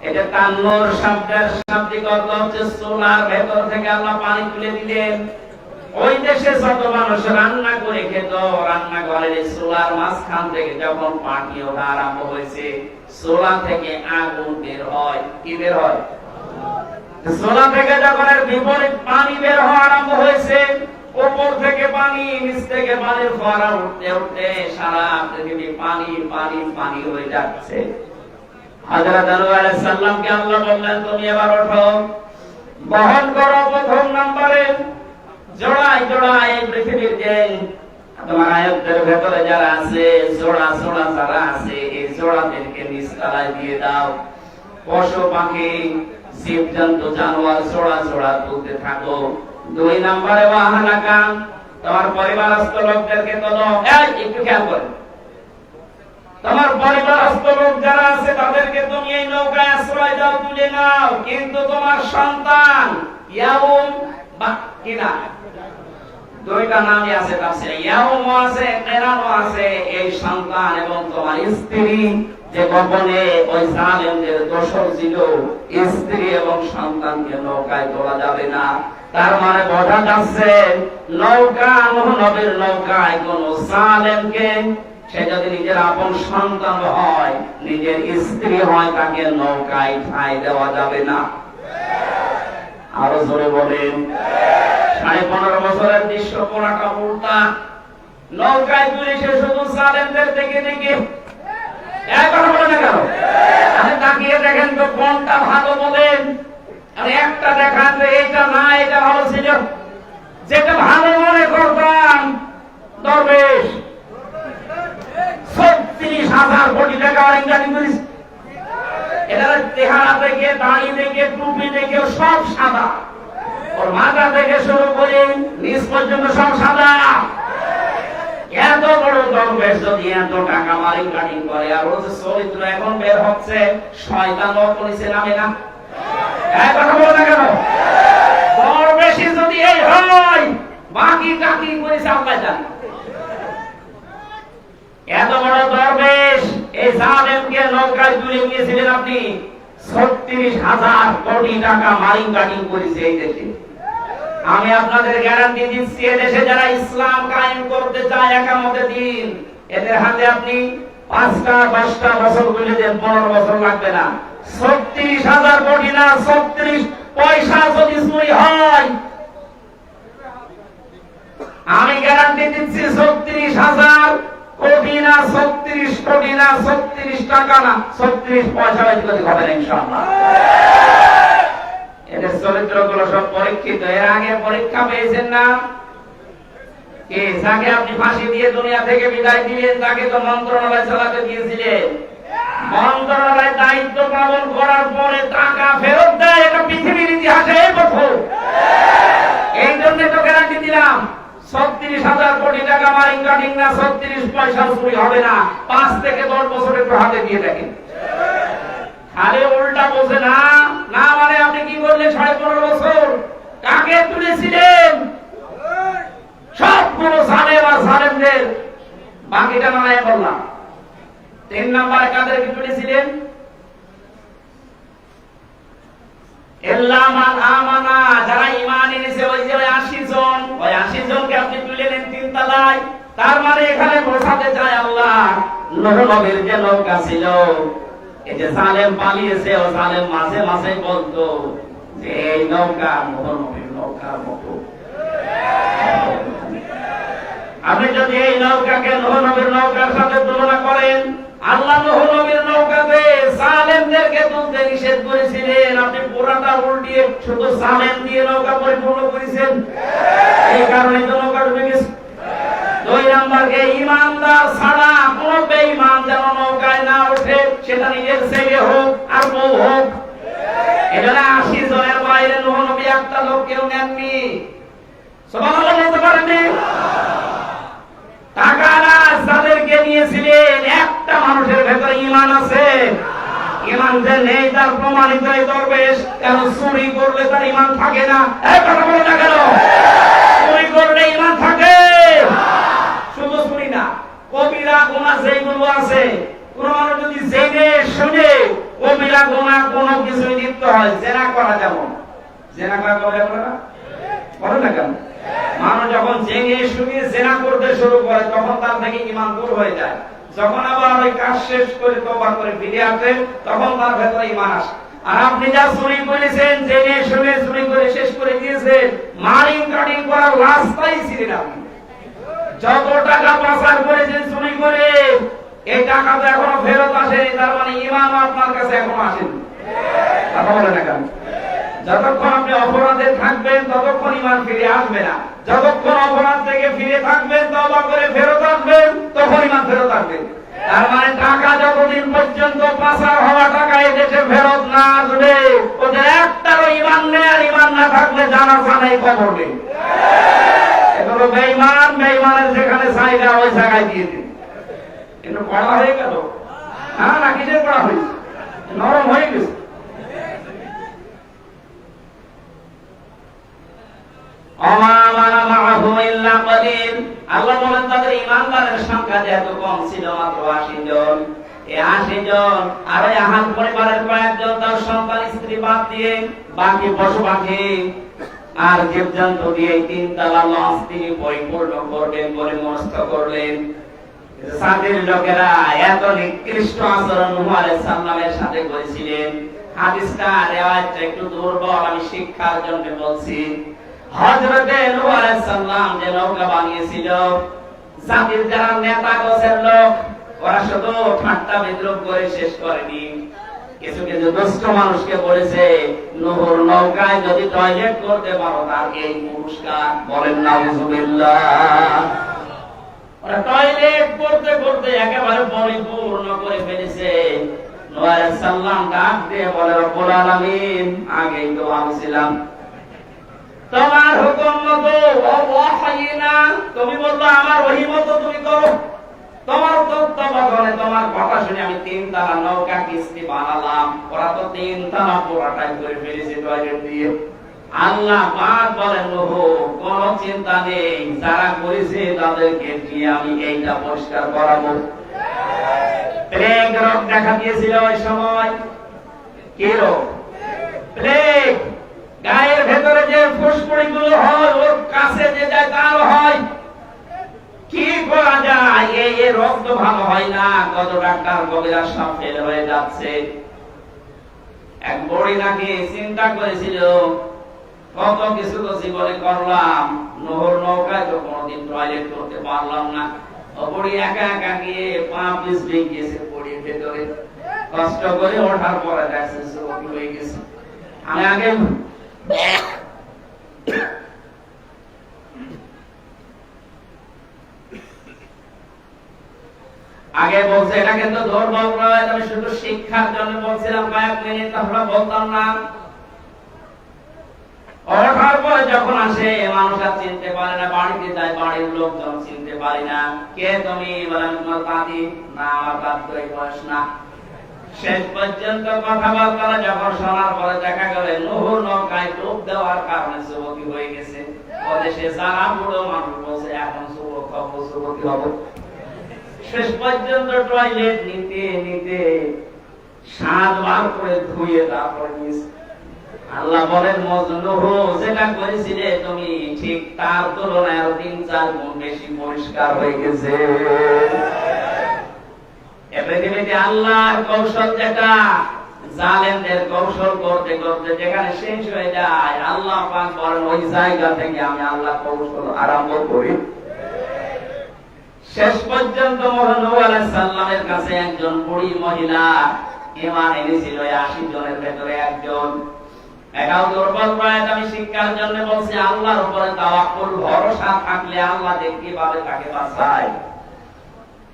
এটা তান্নুর শব্দের শাব্দিক অর্থ হচ্ছে সোলার ভেতর থেকে আল্লাহ পানি তুলে দিলেন। ওই দেশে যত মানুষ রান্না করে খেত, রান্নাঘরের সোলার মাঝখান থেকে যখন পানি ওঠা আরম্ভ হয়েছে, সোলা থেকে আগুন বের হয়। কি বের হয়? সোলা থেকে যখন এর বিপরীত পানি বের হওয়া আরম্ভ হয়েছে, উপর থেকে পানি, নিচ থেকে পানির ফোয়ারা উঠতে উঠতে সারা পৃথিবী পানি পানি পানি হয়ে যাচ্ছে। হযরত নূহ আলাইহিস সালামকে আল্লাহ বললেন, তুমি এবার ওঠো, বহন করো প্রথম নম্বরে জোড়ায় জোড়ায় পৃথিবীর যে তোমার আয়াতের ভেতরে যারা আছে, জোড়া জোড়া যারা আছে, এই জোড়াদেরকে নিচ তলায় দিয়ে দাও। পশু পাখি জীবজন্তু জানোয়ার জোড়া জোড়া তুলতে থাকো। 2 নম্বরে ওয়াহানাকা, তোমার পরিবারস্থ লোকদেরকে তোলো। একটু খেয়াল করো, তোমার পরিবারস্থ লোক যারা আছে তাদেরকে তুমি এই নৌকায় আশ্রয় দাও, তুলে নাও। কিন্তু তোমার সন্তান ইয়াউম বা কিনা, 2টা নামই আছে তাফসীরে, ইয়াউম আছে, কিরানও আছে। এই সন্তান এবং তোমার স্ত্রী যে গোপনে ওই জালেমদের দোসর ছিল, স্ত্রী এবং সন্তানকে নৌকায় তোলা যাবে না। তার মানে বোঝা যাচ্ছে নৌকা নূহ নবীর নৌকায় কোন জালেমকে, সে যদি নিজের আপন সন্তান হয়, নিজের স্ত্রী হয়, তাকে নৌকায় ঠাঁই দেওয়া যাবে না। আরো জোরে বলেন। 15.5 বছরের দৃশ্য পুরাটা উল্টা। নৌকায় তুলে সে শুধু জালেমদের দেখে দেখে কথা বলে না কেন? আপনি তাকিয়ে দেখেন তো কোনটা ভালো বলেন, আর একটা দেখান যে এটা না এটা ভালো ছিল। যেটা ভালো মনে করতাম দরবেশ 36,000 কোটি টাকা ইনকাম করেছে। এটা চেহারা থেকে, দাড়ি থেকে, টুপি থেকে সব সাদা, ওর মাথা থেকে শুরু করে নিচ পর্যন্ত সব সাদা। এত বড় দরবেশ যদি এত টাকা মারি কাটিং করে, আর ওর যে চরিত্র এখন বের হচ্ছে, শয়তান অপরিচে নামে না। কথা বলে না কেন? দরবেশই যদি এই হয়, বাকি কাটিং করেছে আল্লাহ জানে। এত বড় দরবেশ এই জালেমকে নৌকায় তুলে নিয়েছিলেন আপনি। 36,000 কোটি টাকা মারি কাটিং করেছে এই দেশে। আমি আপনাদের গ্যারান্টি দিচ্ছি, এদেশে যারা ইসলাম কায়েম করতে চায় একামতে দিন, এদের হাতে আপনি 5টা 10টা বছর তুলে দেন, 15 বছর লাগবে না। 36,000 কোটি না, 36 পয়সা যদি চুরি হয়, আমি গ্যারান্টি দিচ্ছি 36,000 কোটি না, 36 কোটি না, 36 টাকা না, 36 পয়সা যদি হবে না ইনশাআল্লাহ। এদের চরিত্রগুলো সব পরীক্ষিত। এর আগে পরীক্ষা পেয়েছেন না? কে যাকে আপনি ফাঁসি দিয়ে দুনিয়া থেকে বিদায় দিলেন, তাকে তো মন্ত্রণালয় চালাতে দিয়েছিলেন। মন্ত্রণালয় দায়িত্ব পালন করার পরে টাকা ফেরত দেয়, এটা পৃথিবীর ইতিহাসে প্রথম। এই জন্য তো গ্যারান্টি দিলাম 36,000 কোটি টাকা মারি কাটিং না, 36 পয়সা চুরি হবে না। 5 থেকে 10 বছর একটু হাতে দিয়ে দেখেন। খালি উল্টা বলছে না না, মানে আপনি কি করলেন 15.5 বছর? কাকে তুলেছিলেন? সবগুলো জালেম আর জালেমদের, বাকিটা নামায় বললাম। 3 নম্বরে কাদেরকে তুলেছিলেন? ইল্লামান আমানা, যারা ঈমান এনেছে, ওই যে 80 জন, ওই 80 জনকে আপনি তুলে নেন 3 তলায়। তার মানে এখানে বোঝাতে চায় আল্লাহ, নূহ নবীর যে নৌকা ছিল, এই যে জালেম পালিয়েছে, ও জালেম মাঝে মাঝে বলতো যে এই নৌকা নূহ নবীর নৌকার মতো। আপনি যদি এই নৌকাকে নূহ নবীর নৌকার সাথে তুলনা করেন, আল্লাহ নূহ নবীর নৌকাতে জালেমদেরকে তুলতে নিষেধ করেছিলেন, আপনি পুরাটা উল্টিয়ে শুধু জালেম দিয়ে নৌকা পরিপূর্ণ করেছেন। এই কারণে তো নৌকা ডুবে গেছে। 2 নম্বরকে ঈমানদার ছাড়া কোন বেঈমান যেন নৌকায় না ওঠে, সেটা নিজের ছেলে হোক আর বউ হোক। এজন্য 80 জনের বাইরে নূহ নবী একটা লোক কেউ নেননি। সুবহানাল্লাহ বলতে পারেননি? টাকারা যাদেরকে নিয়েছিলেন একটা মানুষের ভেতরে ঈমান আছে? ঈমান যে নেই তার প্রমাণিত এই দরবেশ। কারণ চুরি করলে তার ঈমান থাকে না। এই কথা বলো না কেন? চুরি করলে ঈমান থাকে? শুধু চুরি না, কবিরা গুনাহ যেগুলো আছে, কোন মানুষ যদি জেনে শুনে কবিরা গুনাহ কোনো কিছু লিপ্ত হয়, জেনা করা যেমন, জেনা করা কবে করে না? করে না কেন? মানুষ যখন জেনে শুনে জেনা করতে শুরু করে তখন তার থেকে ঈমান দূর হয়ে যায়। যখন আবার ওই কাজ শেষ করে তওবা করে ফিরে আসে তখন তার ভেতরে ঈমান আসে। আর আপনি যা চুরি করেছেন, জেনে শুনে চুরি করে শেষ করে দিয়েছেন, মারিং কাটিং করার রাস্তাই ছিলেন আপনি। যত টাকা পাচার করেছেন চুরি করে, এই টাকা তো এখনো ফেরত আসেনি, তার মানে ঈমানও আপনার কাছে এখনো আসেনি। কথা বলে না কেন? যতক্ষণ আপনি অপরাধে থাকবেন ততক্ষণ ঈমান ফিরে আসবে না। যতক্ষণ অপরাধ থেকে ফিরে থাকবেন, তওবা করে ফেরত আসবেন, তখন ঈমান ফেরত আসবে। তার মানে টাকা যতদিন পর্যন্ত পাচার হওয়া টাকা এই দেশে ফেরত না আসবে, ওদের একটারও ঈমান নেই। আর ঈমান না থাকলে জানাজা নেই, কবর নেই। এগুলো বেঈমান, বেঈমানের যেখানে জায়গা ওই জায়গায় দিয়ে দিন। কিন্তু পড়া হয়ে গেল না, কিসের পড়া হয়েছে? নরম হয়ে গেছে। আল্লাহ বলেন তাদের ঈমানদারের সংখ্যা যে এত কম ছিল, মাত্র 80 জন। এই 80 জন আর ওই আহাদ পরিবারের কয়েকজন তার সন্তান স্ত্রী বাদ দিয়ে বাকি পশু পাখি আর জীবজন্তু দিয়ে 3 তলা লঞ্চ তিনি পরিপূর্ণ করবেন বলে মনস্থ করলেন। সাদের লোকেরা এত নিকৃষ্ট আচরণ নূহ আলাইহিস সালামের সাথে করেছিলেন। হাদিসটা রিওয়ায়াতটা একটু দুর্বল, আমি শিক্ষার জন্য বলছি। হযরতে নূহ আলাইহিস সালাম যে নৌকা বানিয়েছিল, জাতির যারা নেতা গোছের লোক, ওরা শুধু ঠাট্টা বিদ্রুপ করে শেষ করেনি। কিছু কিছু দুষ্ট মানুষকে বলেছে, নূহর নৌকায় যদি টয়লেট করতে পারো তার এই পুরস্কার। বলেন নাউযুবিল্লাহ। ওরা টয়লেট করতে করতে একেবারে পরিপূর্ণ করে ফেলেছে। নূহ আলাইহিস সালাম ডাক দিয়ে বলে, রব্বুল আলামিন, আগেই তো বলছিলাম তোমার হুকুম মতো ওয়াহয়িনা, তুমি বললো আমার ওহী মতো তুমি করো। তোমার তত্ত্বাবধানে তোমার কথা শুনে আমি 3 তলা নৌকা কিস্তি বানালাম। ওরা তো 3 তলা পুরাটাই করে ফেলেছে টয়লেট দিয়ে। আল্লাহ পাক বলেন, নূহ কোনো চিন্তা নেই, যারা করেছে তাদেরকে দিয়ে আমি এইটা পরিষ্কার করাবো। প্লেগ রোগ দেখা দিয়েছিল ওই সময়। কি রোগ? প্লেগ। গায়ের ভেতরে যে ফুসকুড়ি গুলো হয়, ওর কাছে যে যায় তার হয়। কি করা যায়? এই রোগ তো ভালো হয় না। কত ডাক্তার কবিরাজ সব ফেল হয়ে যাচ্ছে। এক বুড়ি নাকি চিন্তা করেছিল, কত কিছু তো জীবনে করলাম, নূহর নৌকায় তো কোনোদিন টয়লেট করতে পারলাম না। ও বুড়ি একা একা গিয়ে পা পিছলে গিয়েছে বুড়ির ভেতরে। কষ্ট করে ওঠার পরে দেখছে চোখ হয়ে গেছে। আমি আগে বলছে এটা কিন্তু দুর্বল নয়, আমি শুধু শিক্ষার জন্য বলছিলাম, কয়েক মিনিট তাহলে বলতাম না। ওঠার পরে যখন আসে মানুষ আর চিনতে পারে না, বাড়িতে যায় বাড়ির লোকজন চিনতে পারে না। কে তুমি? বলে তোমার দাদি। না, আমার দাদু এই বয়স না। শেষ পর্যন্ত কথাবার্তা যখন শোনার পরে দেখা গেল নূহর নৌকায় ডুব দেওয়ার কারণে যুবতী হয়ে গেছে। ওদেশে যারা বুড়ো মানুষ বলছে এখন যুবক হবো, যুবতী হবো। শেষ পর্যন্ত টয়লেট নিতে নিতে 7 বার করে ধুয়ে তারপরে নিয়েছে। আল্লাহ বলেন, নূহ যেটা করেছিলে তুমি ঠিক তার তুলনায় আরো 3-4 গুণ বেশি পরিষ্কার হয়ে গেছে। পৃথিবীতে আল্লাহর কৌশল যেটা, জালেমদের কৌশল করতে করতে যেখানে শেষ হয়ে যায়, আল্লাহ পাক বলেন ওই জায়গা থেকে আমি আল্লাহ কৌশল আরম্ভ করি। শেষ পর্যন্ত নূহ আলাইহিস সালামের কাছে একজন বুড়ি মহিলা ঈমান এনেছিল। 80 জনের ভেতরে একজন। এটাও দুর্বল প্রায়, আমি শিক্ষার জন্য বলছি। আল্লাহর উপরে তাওয়াক্কুল, ভরসা থাকলে আল্লাহ কিভাবে তাকে বাঁচায়।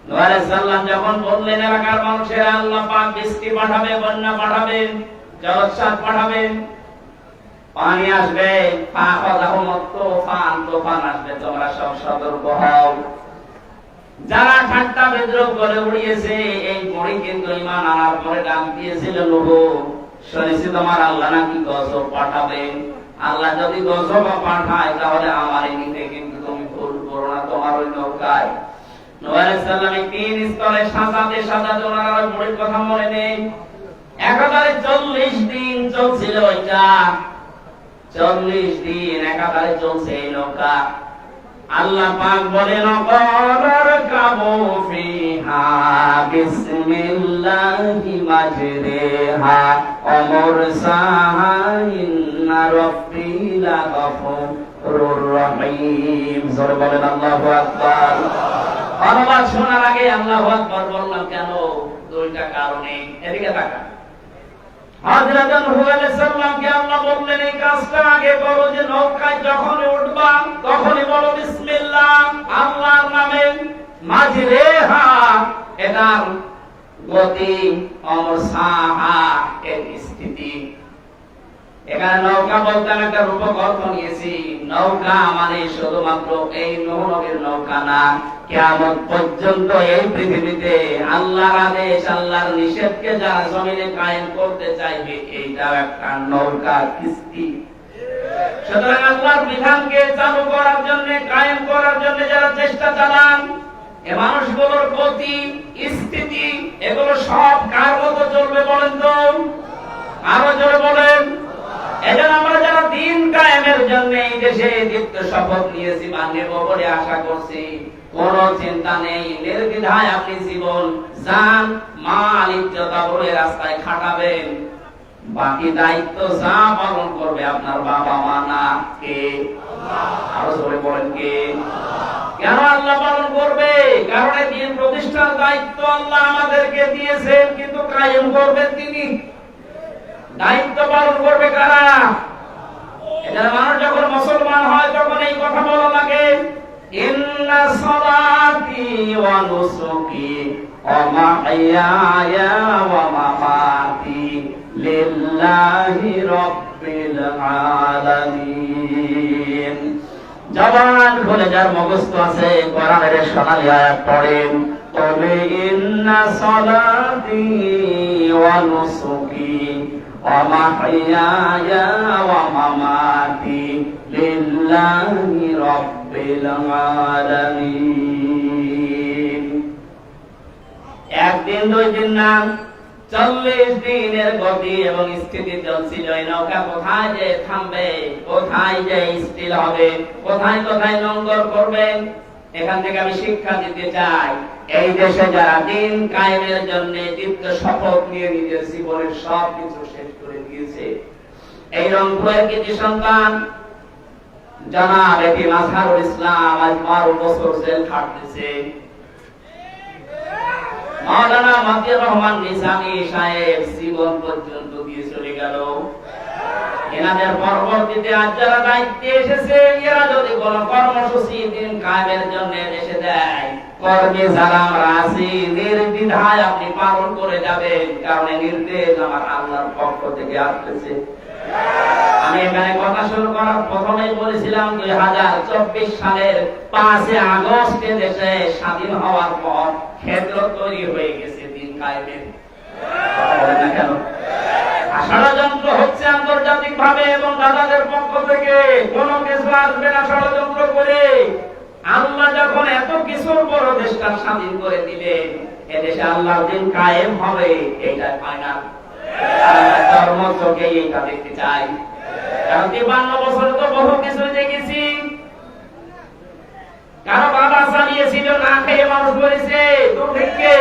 নূহ আলাইহিস সালাম যখন বললেন এলাকার মানুষেরা আল্লাহ পাক বৃষ্টি পাঠাবে, বন্যা পাঠাবেন, জলোচ্ছ্বাস পাঠাবেন, পানি আসবে, তুফান আসবে, তোমরা সব সতর্ক হও। যারা ঠাট্টা বিদ্রোহ করে উড়িয়েছে এই বড়ি কিন্তু ঈমান আনার পরে ডাক দিয়েছিল, নূহ শুনেছি তোমার আল্লাহ নাকি গজব পাঠাবেন। আল্লাহ যদি গজব পাঠায় তাহলে আমার নিতে কিন্তু তুমি ভুল করো না তোমার ওই নৌকায়। নূহ আলাইহিস সালাম 3 স্তরে সাজাতে ওনার বড়ির কথা মনে নেই। একাধারে 40 দিন চলছিল ওইটা, 40 দিন একাধারে চলছে এই নৌকা। আল্লাহ পাক বলেন অকরার কাবু ফিহা বিসমিল্লাহি মাজরিহা ওয়া মুরসাহা ইন্না রাব্বি লাগাফুরুর রহিম। জোরে বলেন আল্লাহু আকবার। আবার শোনার আগে আল্লাহু আকবার বললাম কেন? দুইটা কারণে। এদিকে তাকান। হযরত নূহ আলাইহিস সালামকে আল্লাহ বললেন এই কাজটা আগে করো, যে নৌকায় যখন উঠবা তখনই বলো বিসমিল্লাহ, আল্লাহর নামে। মাজরিহা এটার গতি, অমরসাহা এর স্থিতি। এখানে নৌকা বলতে আমি একটা রূপক অর্থ নিয়েছি। নৌকা মানে শুধুমাত্র এই নূহ নবীর নৌকা না, কিয়ামত পর্যন্ত এই পৃথিবীতে আল্লাহর আদেশ আল্লাহর নিষেধকে যারা জমিনে কায়েম করতে চাইবে এইটাও একটা নৌকা কিস্তি। সুতরাং আল্লাহর বিধানকে চালু করার জন্য, কায়েম করার জন্য যারা চেষ্টা চালান, এ মানুষগুলোর গতি, স্থিতি এগুলো সব কার মতো চলবে বলেন তো? আরো জোরে বলেন। এজন্য আমরা যারা দিন কায়েমের জন্য এই দেশে দীপ্ত শপথ নিয়েছি বা নেব বলে আশা করছি, কোন চিন্তা নেই, নির্দ্বিধায় আপনি জীবন, জান, মাল, ইজ্জত আবরুর রাস্তায় খাটাবেন। বাকি দায়িত্ব যা পালন করবে আপনার বাবা মা না, কে? আরো জোরে বলেন কে? কেন আল্লাহ পালন করবে? কারণ এই দিন প্রতিষ্ঠার দায়িত্ব আল্লাহ আমাদেরকে দিয়েছেন, কিন্তু কায়েম করবেন তিনি। দায়িত্ব পালন করবে কারা? এটা মানুষ যখন মুসলমান হয় তখন এই কথা বলা লাগে, ইন্না সালাতি ওয়া নুসুকি ওয়া মাহইয়ায়া ওয়া মামাতি লিল্লাহি রাব্বিল আলামিন। জবান খুলে যার মুখস্থ আছে কোরআনের সোনালী আয়াত পড়েন, তবে ইন্না সালাতি ওয়া নুসুকি ওয়া মাহইয়ায়া ওয়া মামাতি লিল্লাহি রাব্বিল আলামিন। একদিন দুই দিন না, 40 দিনের গতি এবং স্থিতি চলছিল। এই নৌকা কোথায় যে থামবে, কোথায় যে স্থির হবে, কোথায় কোথায় নোঙ্গর করবে, এখান থেকে আমি শিক্ষা দিতে চাই। এই দেশে যারা দিন কায়েমের জন্য দীপ্ত শপথ নিয়ে নিজের জীবনের সব কিছু শেষ করে দিয়েছে, এই রংপুরের কৃতি সন্তান জনাব এটিএম আজহারুল ইসলাম আজ 12 বছর জেল খাটতেছে। মাওলানা মাতিয়ার রহমান নিজামী সাহেব জীবন পর্যন্ত দিয়ে চলে গেল। এনাদের পরবর্তীতে আজ যারা দায়িত্বে এসেছে, এরা যদি কোন কর্মসূচি দিন কায়েমের জন্য এসে দেয়, কর্মী যারা আমরা আছি নির্দ্বিধায় আপনি পালন করে যাবেন, কারণ নির্দেশ আমার আল্লাহর পক্ষ থেকে আসতেছে। আমি এখানে কথা শুরু করার প্রথমেই বলেছিলাম 2024 সালের 5 আগস্টে দেশে স্বাধীন হওয়ার পর ক্ষেত্র তৈরি হয়ে গেছে দিন কায়েমের। বলেন না কেন? ষড়যন্ত্র হচ্ছে আন্তর্জাতিক ভাবে এবং দাদাদের পক্ষ থেকে কোন কিছু আসবে না ষড়যন্ত্র করে। আল্লাহ যখন এত কিছুর পর দেশটা স্বাধীন করে দিলেন, এদেশে আল্লাহর দিন কায়েম হবে, এটা ফাইনাল। ধর্ম চোখে এইটা দেখতে চাই। কারণ 52 বছরে তো বহু কিছু দেখেছি। কারো বাবা চালিয়েছিল, না খেয়ে মানুষ করেছে, দূর থেকে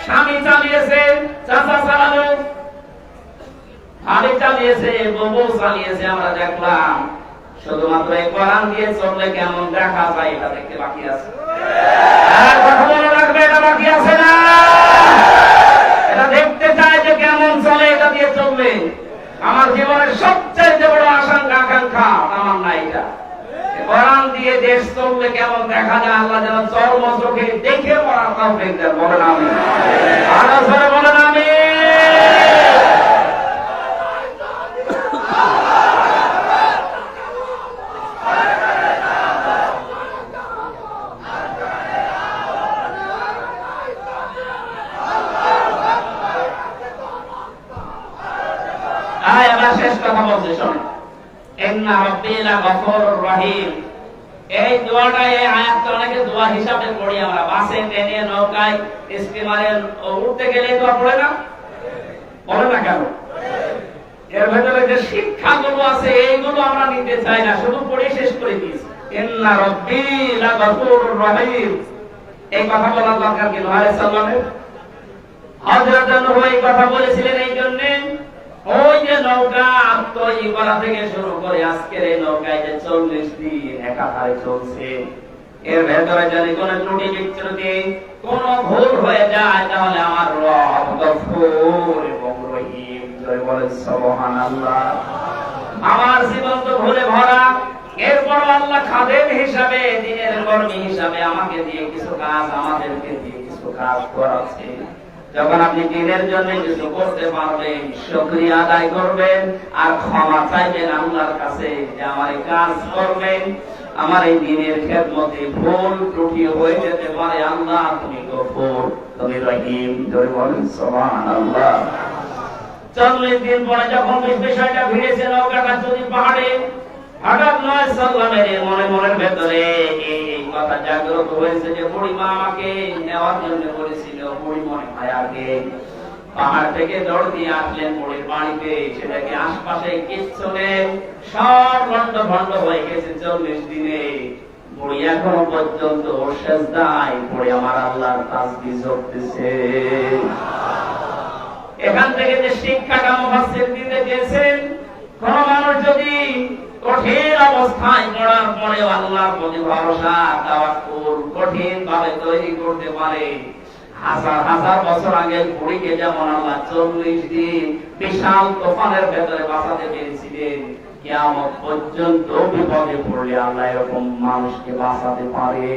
স্বামী চালিয়েছে, চাচা চালালো, ভাবি চালিয়েছে, বউ চালিয়েছে, আমরা দেখলাম। শুধুমাত্র এই কোরআন দিয়ে চললে কেমন দেখা যায় এটা দেখতে বাকি আছে। আর কথা মনে রাখবে, এটা বাকি আছে না? এটা দেখতে চাই যে কেমন চলে, এটা দিয়ে চলবে। আমার জীবনের সবচেয়ে বড় আশঙ্কা আকাঙ্ক্ষা আমার না এটা। কোরআন দিয়ে দেশ চললে কেমন দেখা যায়, আল্লাহ যেন চর্ম চোখে দেখে পড়ার তৌফিক দেন। বলেন আমিন। আরো জোরে বলেন আমিন। ইন্না রাব্বি লাগফুরুর রহিম। এই দোয়াটা এই আয়াতটা অনেকে দোয়া হিসাবে পড়ি আমরা, বাসে ট্রেনে নৌকায় স্টিমারে উঠতে গেলে দোয়া পড়ে না, পড়ে না কেন? এর ভেতরে যে শিক্ষাগুলো আছে এইগুলো আমরা নিতে চাই না, শুধু পড়ে শেষ করে দিয়েছি। ইন্না রাব্বি লাগফুরুর রহিম, এই কথা বলার দরকার কি নূহ আলাইহিস সালামের? হযরত নূহ এই কথা বলেছিলেন এই জন্য, ওই যে নৌকা তৈরি করা থেকে শুরু করে আজকের এই নৌকায় যে 40 দিন একাধারে চলছে, এর ভেতরে যদি কোনো ত্রুটি বিচ্যুতি কোনো ভুল হয়ে যায় তাহলে আমার রব গফুর এবং রহিম, জয় বলেন সুবহানাল্লাহ। আমার জীবন তো ভুলে ভরা, এরপর আল্লাহ খাদেম হিসাবে, দিনের কর্মী হিসাবে আমাকে দিয়ে কিছু কাজ, আমাদেরকে দিয়ে কিছু কাজ করাচ্ছে। যখন আপনি দিনের জন্য কিছু করতে পারবেন, শুকরিয়া আদায় করবেন আর ক্ষমা চাইবেন আল্লাহর কাছে যে আমার এই কাজ করবেন, আমার এই দিনের খেদমতে ভুল ত্রুটি হয়ে যেতে পারে, আল্লাহ তুমি গফুর, তুমি রহিম, জয় বলেন সুবহানাল্লাহ। 40 দিন পরে যখন বিষয়টা ভিড়েছে নৌকাটা যদি পাহাড়ে, হঠাৎ নয় সাল্লামের মনের ভেতরে এই কথা জাগ্রত হয়েছে যে বুড়িমা আমাকে নেওয়ার জন্য বলেছিল। বুড়ি মনে হয় আগে পাহাড় থেকে দৌড় দিয়ে আসলেন বুড়ির বাড়িতে, সেটাকে আশপাশে কিচ্ছু নেই, সব লন্ড ভন্ড হয়ে গেছে 40 দিনে। বুড়ি এখনো পর্যন্ত সেজদায় পড়ে আমার আল্লাহর তাসবিহ করতেছে। এখান থেকে যে শিক্ষাটা মুফাসসির দিতে গেছেন, কোন মানুষ যদি কঠিন অবস্থায় পড়ার পরে আল্লাহর প্রতি ভরসা, তাওয়াক্কুল কঠিন ভাবে তৈরি করতে পারে, হাজার হাজার বছর আগে বুড়িকে যেমন আল্লাহ 40 দিন বিশাল তুফানের ভেতরে বাঁচাতে পেরেছিলেন, কিয়ামত পর্যন্ত বিপদে পড়লে আল্লাহ এরকম মানুষকে বাঁচাতে পারে।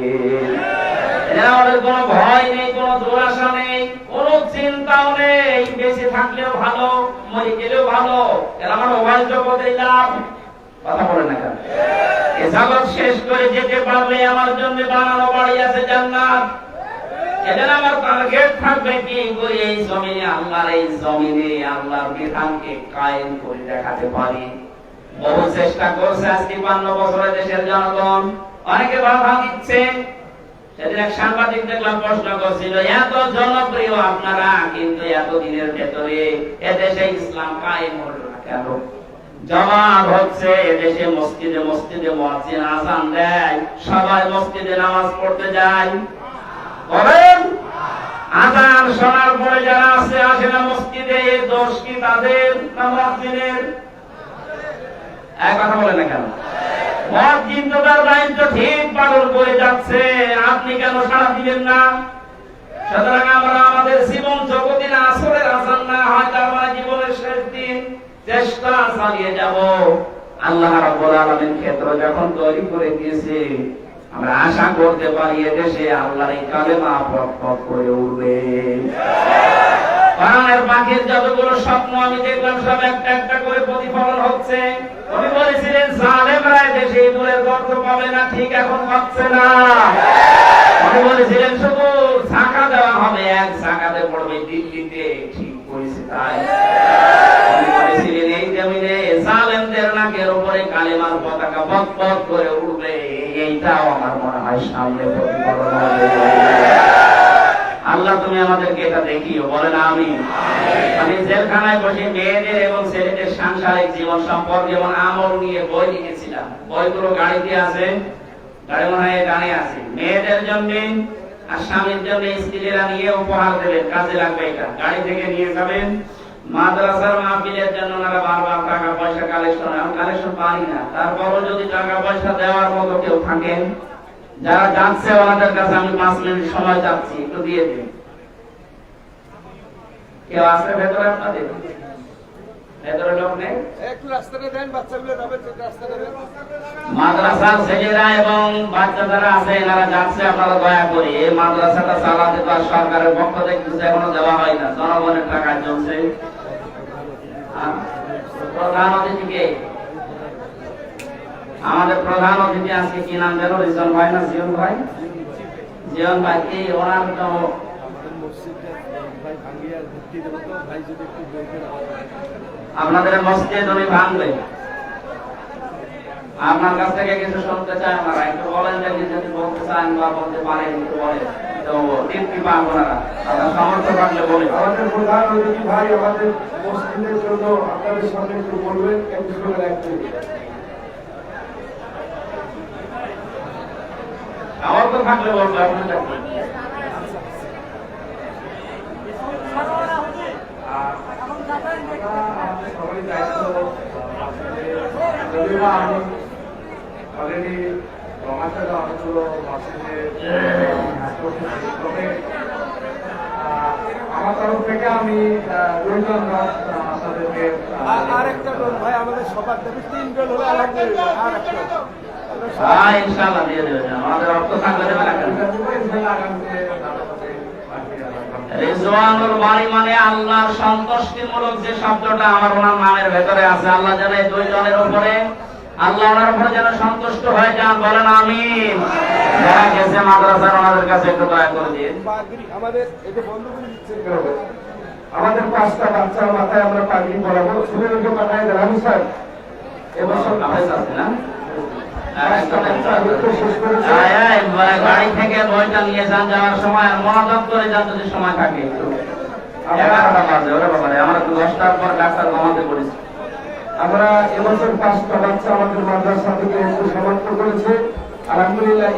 আমাদের কোনো ভয় নেই, কোনো দুরাশা নেই, কোনো চিন্তাও নেই, বেঁচে থাকলেও ভালো, মরে গেলেও ভালো, এর আমার মোবাইল জগতেই লাভ। কথা বলে না কেন? এ জগৎ শেষ করে যেতে পারলে আমার জন্য বানানো বাড়ি আছে জান্নাত। এজন্য আমার টার্গেট থাকবে কি করে এই জমিনে আল্লাহর বিধানকে কায়েম করে দেখাতে পারি। বহু চেষ্টা করছে আজকে 52 বছরে দেশের জনগণ, অনেকে বাধা দিচ্ছে। সেদিন এক সাংবাদিক দেখলাম প্রশ্ন করছিল, এত জনপ্রিয় আপনারা, কিন্তু এত দিনের ভেতরে এদেশে ইসলাম কায়েম হলো না কেন? জমাত হচ্ছে এদেশে, মসজিদে মসজিদে মুয়াজ্জিন আযান দেয়, সবাই মসজিদে নামাজ পড়তে যায়, বলেন আযান শোনার পরে যারা আসে না মসজিদে, এই দোষ কি তাদের না মুয়াজ্জিনের? এক কথা বলে না কেন? মুয়াজ্জিন তো তার দায়িত্ব ঠিক পালন করে যাচ্ছে, আপনি কেন সাড়া দিবেন না? সুতরাং আমরা আমাদের জীবন জগতে আসরের আযান না হয় তার মানে জীবনের শেষ দিন, চেষ্টা চালিয়ে যাব। আল্লাহ রাব্বুল আলামিন ক্ষেত্র যখন তৈরি করে দিয়েছে, আমরা আশা করতে পারি এদেশে আল্লাহর এই কালেমা পথ করে উঠবে। কোরআনের পাখির যতগুলো স্বপ্ন আমি দেখলাম সব একটা একটা করে প্রতিফলন হচ্ছে। উনি বলেছিলেন জালেমরা এদেশে ইঁদুরের গর্ত পাবে না, ঠিক এখন পাচ্ছে না। উনি বলেছিলেন শুধু ছাকা দেওয়া হবে, এক ছাকাতে পড়বে দিল্লিতে, ঠিক করেছে তাই। উনি বলেছিলেন এই জমিনে জালেমদের নাকের উপরে কালেমার পতাকা বকবক করে উঠবে, এইটাও আমার মনে হয় সামনে প্রতিফলন হবে। আল্লাহ তুমি আমাদেরকে এটা দেখিও, বলেন আমিন। আমি জেলখানায় বসে মেয়েদের এবং ছেলেদের সাংসারিক জীবন সম্পর্কে এবং আমল নিয়ে বই লিখেছিলাম। বইগুলো গাড়িতে আছে, গাড়ি মনে হয় গানে আছে। মেয়েদের জন্য আর স্বামীর জন্য স্ত্রীরা নিয়ে উপহার দেবেন, কাজে লাগবে। এটা গাড়ি থেকে নিয়ে যাবেন। মাদ্রাসার মাহফিলের জন্য ওনারা বারবার টাকা পয়সা কালেকশন, আমি কালেকশন পারি না, তারপরও যদি টাকা পয়সা দেওয়ার মতো কেউ থাকেন, যারা যাচ্ছে ওনাদের কাছে আমি 5 মিনিট সময় চাচ্ছি, একটু দিয়ে দিন। কেউ আছে ভেতরে? আপনাদের ভেতরে লোক নেই? একটু রাস্তাটা দেন, বাচ্চাগুলো যাবে, রাস্তাটা দেন। মাদ্রাসার ছেলেরা এবং বাচ্চা যারা আছে এনারা যাচ্ছে, আপনারা দয়া করে এই মাদ্রাসাটা চালাতে তো আর সরকারের পক্ষ থেকে কিছু এখনো দেওয়া হয় না, জনগণের টাকা চলছে। প্রধান অতিথিকে, আমাদের প্রধান অতিথি আজকে কি নাম যেন? রিজন ভাই না জিয়ন ভাই? জিয়ন ভাই কি ওনার তো আপনাদের মসজিদ উনি ভাঙবে। আপনার কাছ থেকে কিছু শুনতে চাই আমরা, একটু বলেন যদি যদি বলতে চান বা বলতে পারেন একটু বলেন, তো তৃপ্তি পান ওনারা, আপনার সামর্থ্য থাকলে বলে। আমাদের প্রধান অতিথি ভাই আমাদের মসজিদের জন্য আপনাদের সামনে একটু বলবেন, একটু করে রাখবেন। সামর্থ্য থাকলে বলবো আপনাদের। সবাই দায়িত্ব যদিও বা আমি অলরেডি রমাচারে অনেকগুলো মসজিদে তবে আমার তরফ থেকে আমি দুইজন আপনাদেরকে আরেকটা গোল ভাই আমাদের সবার থেকে 3 গোল হলে আলহামদুলিল্লাহ। আরেকটা হ্যাঁ ইনশাআল্লাহ দিয়ে দেবেন, আমাদের রক্ত থাকলে দেবেন না কেন? রিজওয়ানুল বাড়ি মানে আল্লাহর সন্তুষ্টিমূলক যে শব্দটা আমার ওনার নামের ভেতরে আছে, আল্লাহ যেন এই দুইজনের উপরে, আল্লাহ ওনার উপরে যেন সন্তুষ্ট হয়ে যান, বলেন আমিন। যারা গেছে মাদ্রাসার ওনাদের কাছে একটু দয়া করে দিন। আমাদের এই যে বন্ধুগুলো দিচ্ছেন আমাদের 5টা বাচ্চার মাথায় আমরা পাগড়ি পরাবো, ছেলেদেরকে পাঠায় দেন। আমি স্যার এবছর আছে না? গাড়ি থেকে বইটা নিয়ে যান, যাওয়ার সময় মনোযোগ করে যান যদি সময় থাকে। 11টা বাজে, ওরে বাবা আমরা তো 10টার পর ডাক্তার ঘুমাতে পড়েছি। আমরা এবছর 5টা বাচ্চা আমাদের মাদ্রাসা থেকে সমর্থন করেছে, আলহামদুলিল্লাহ।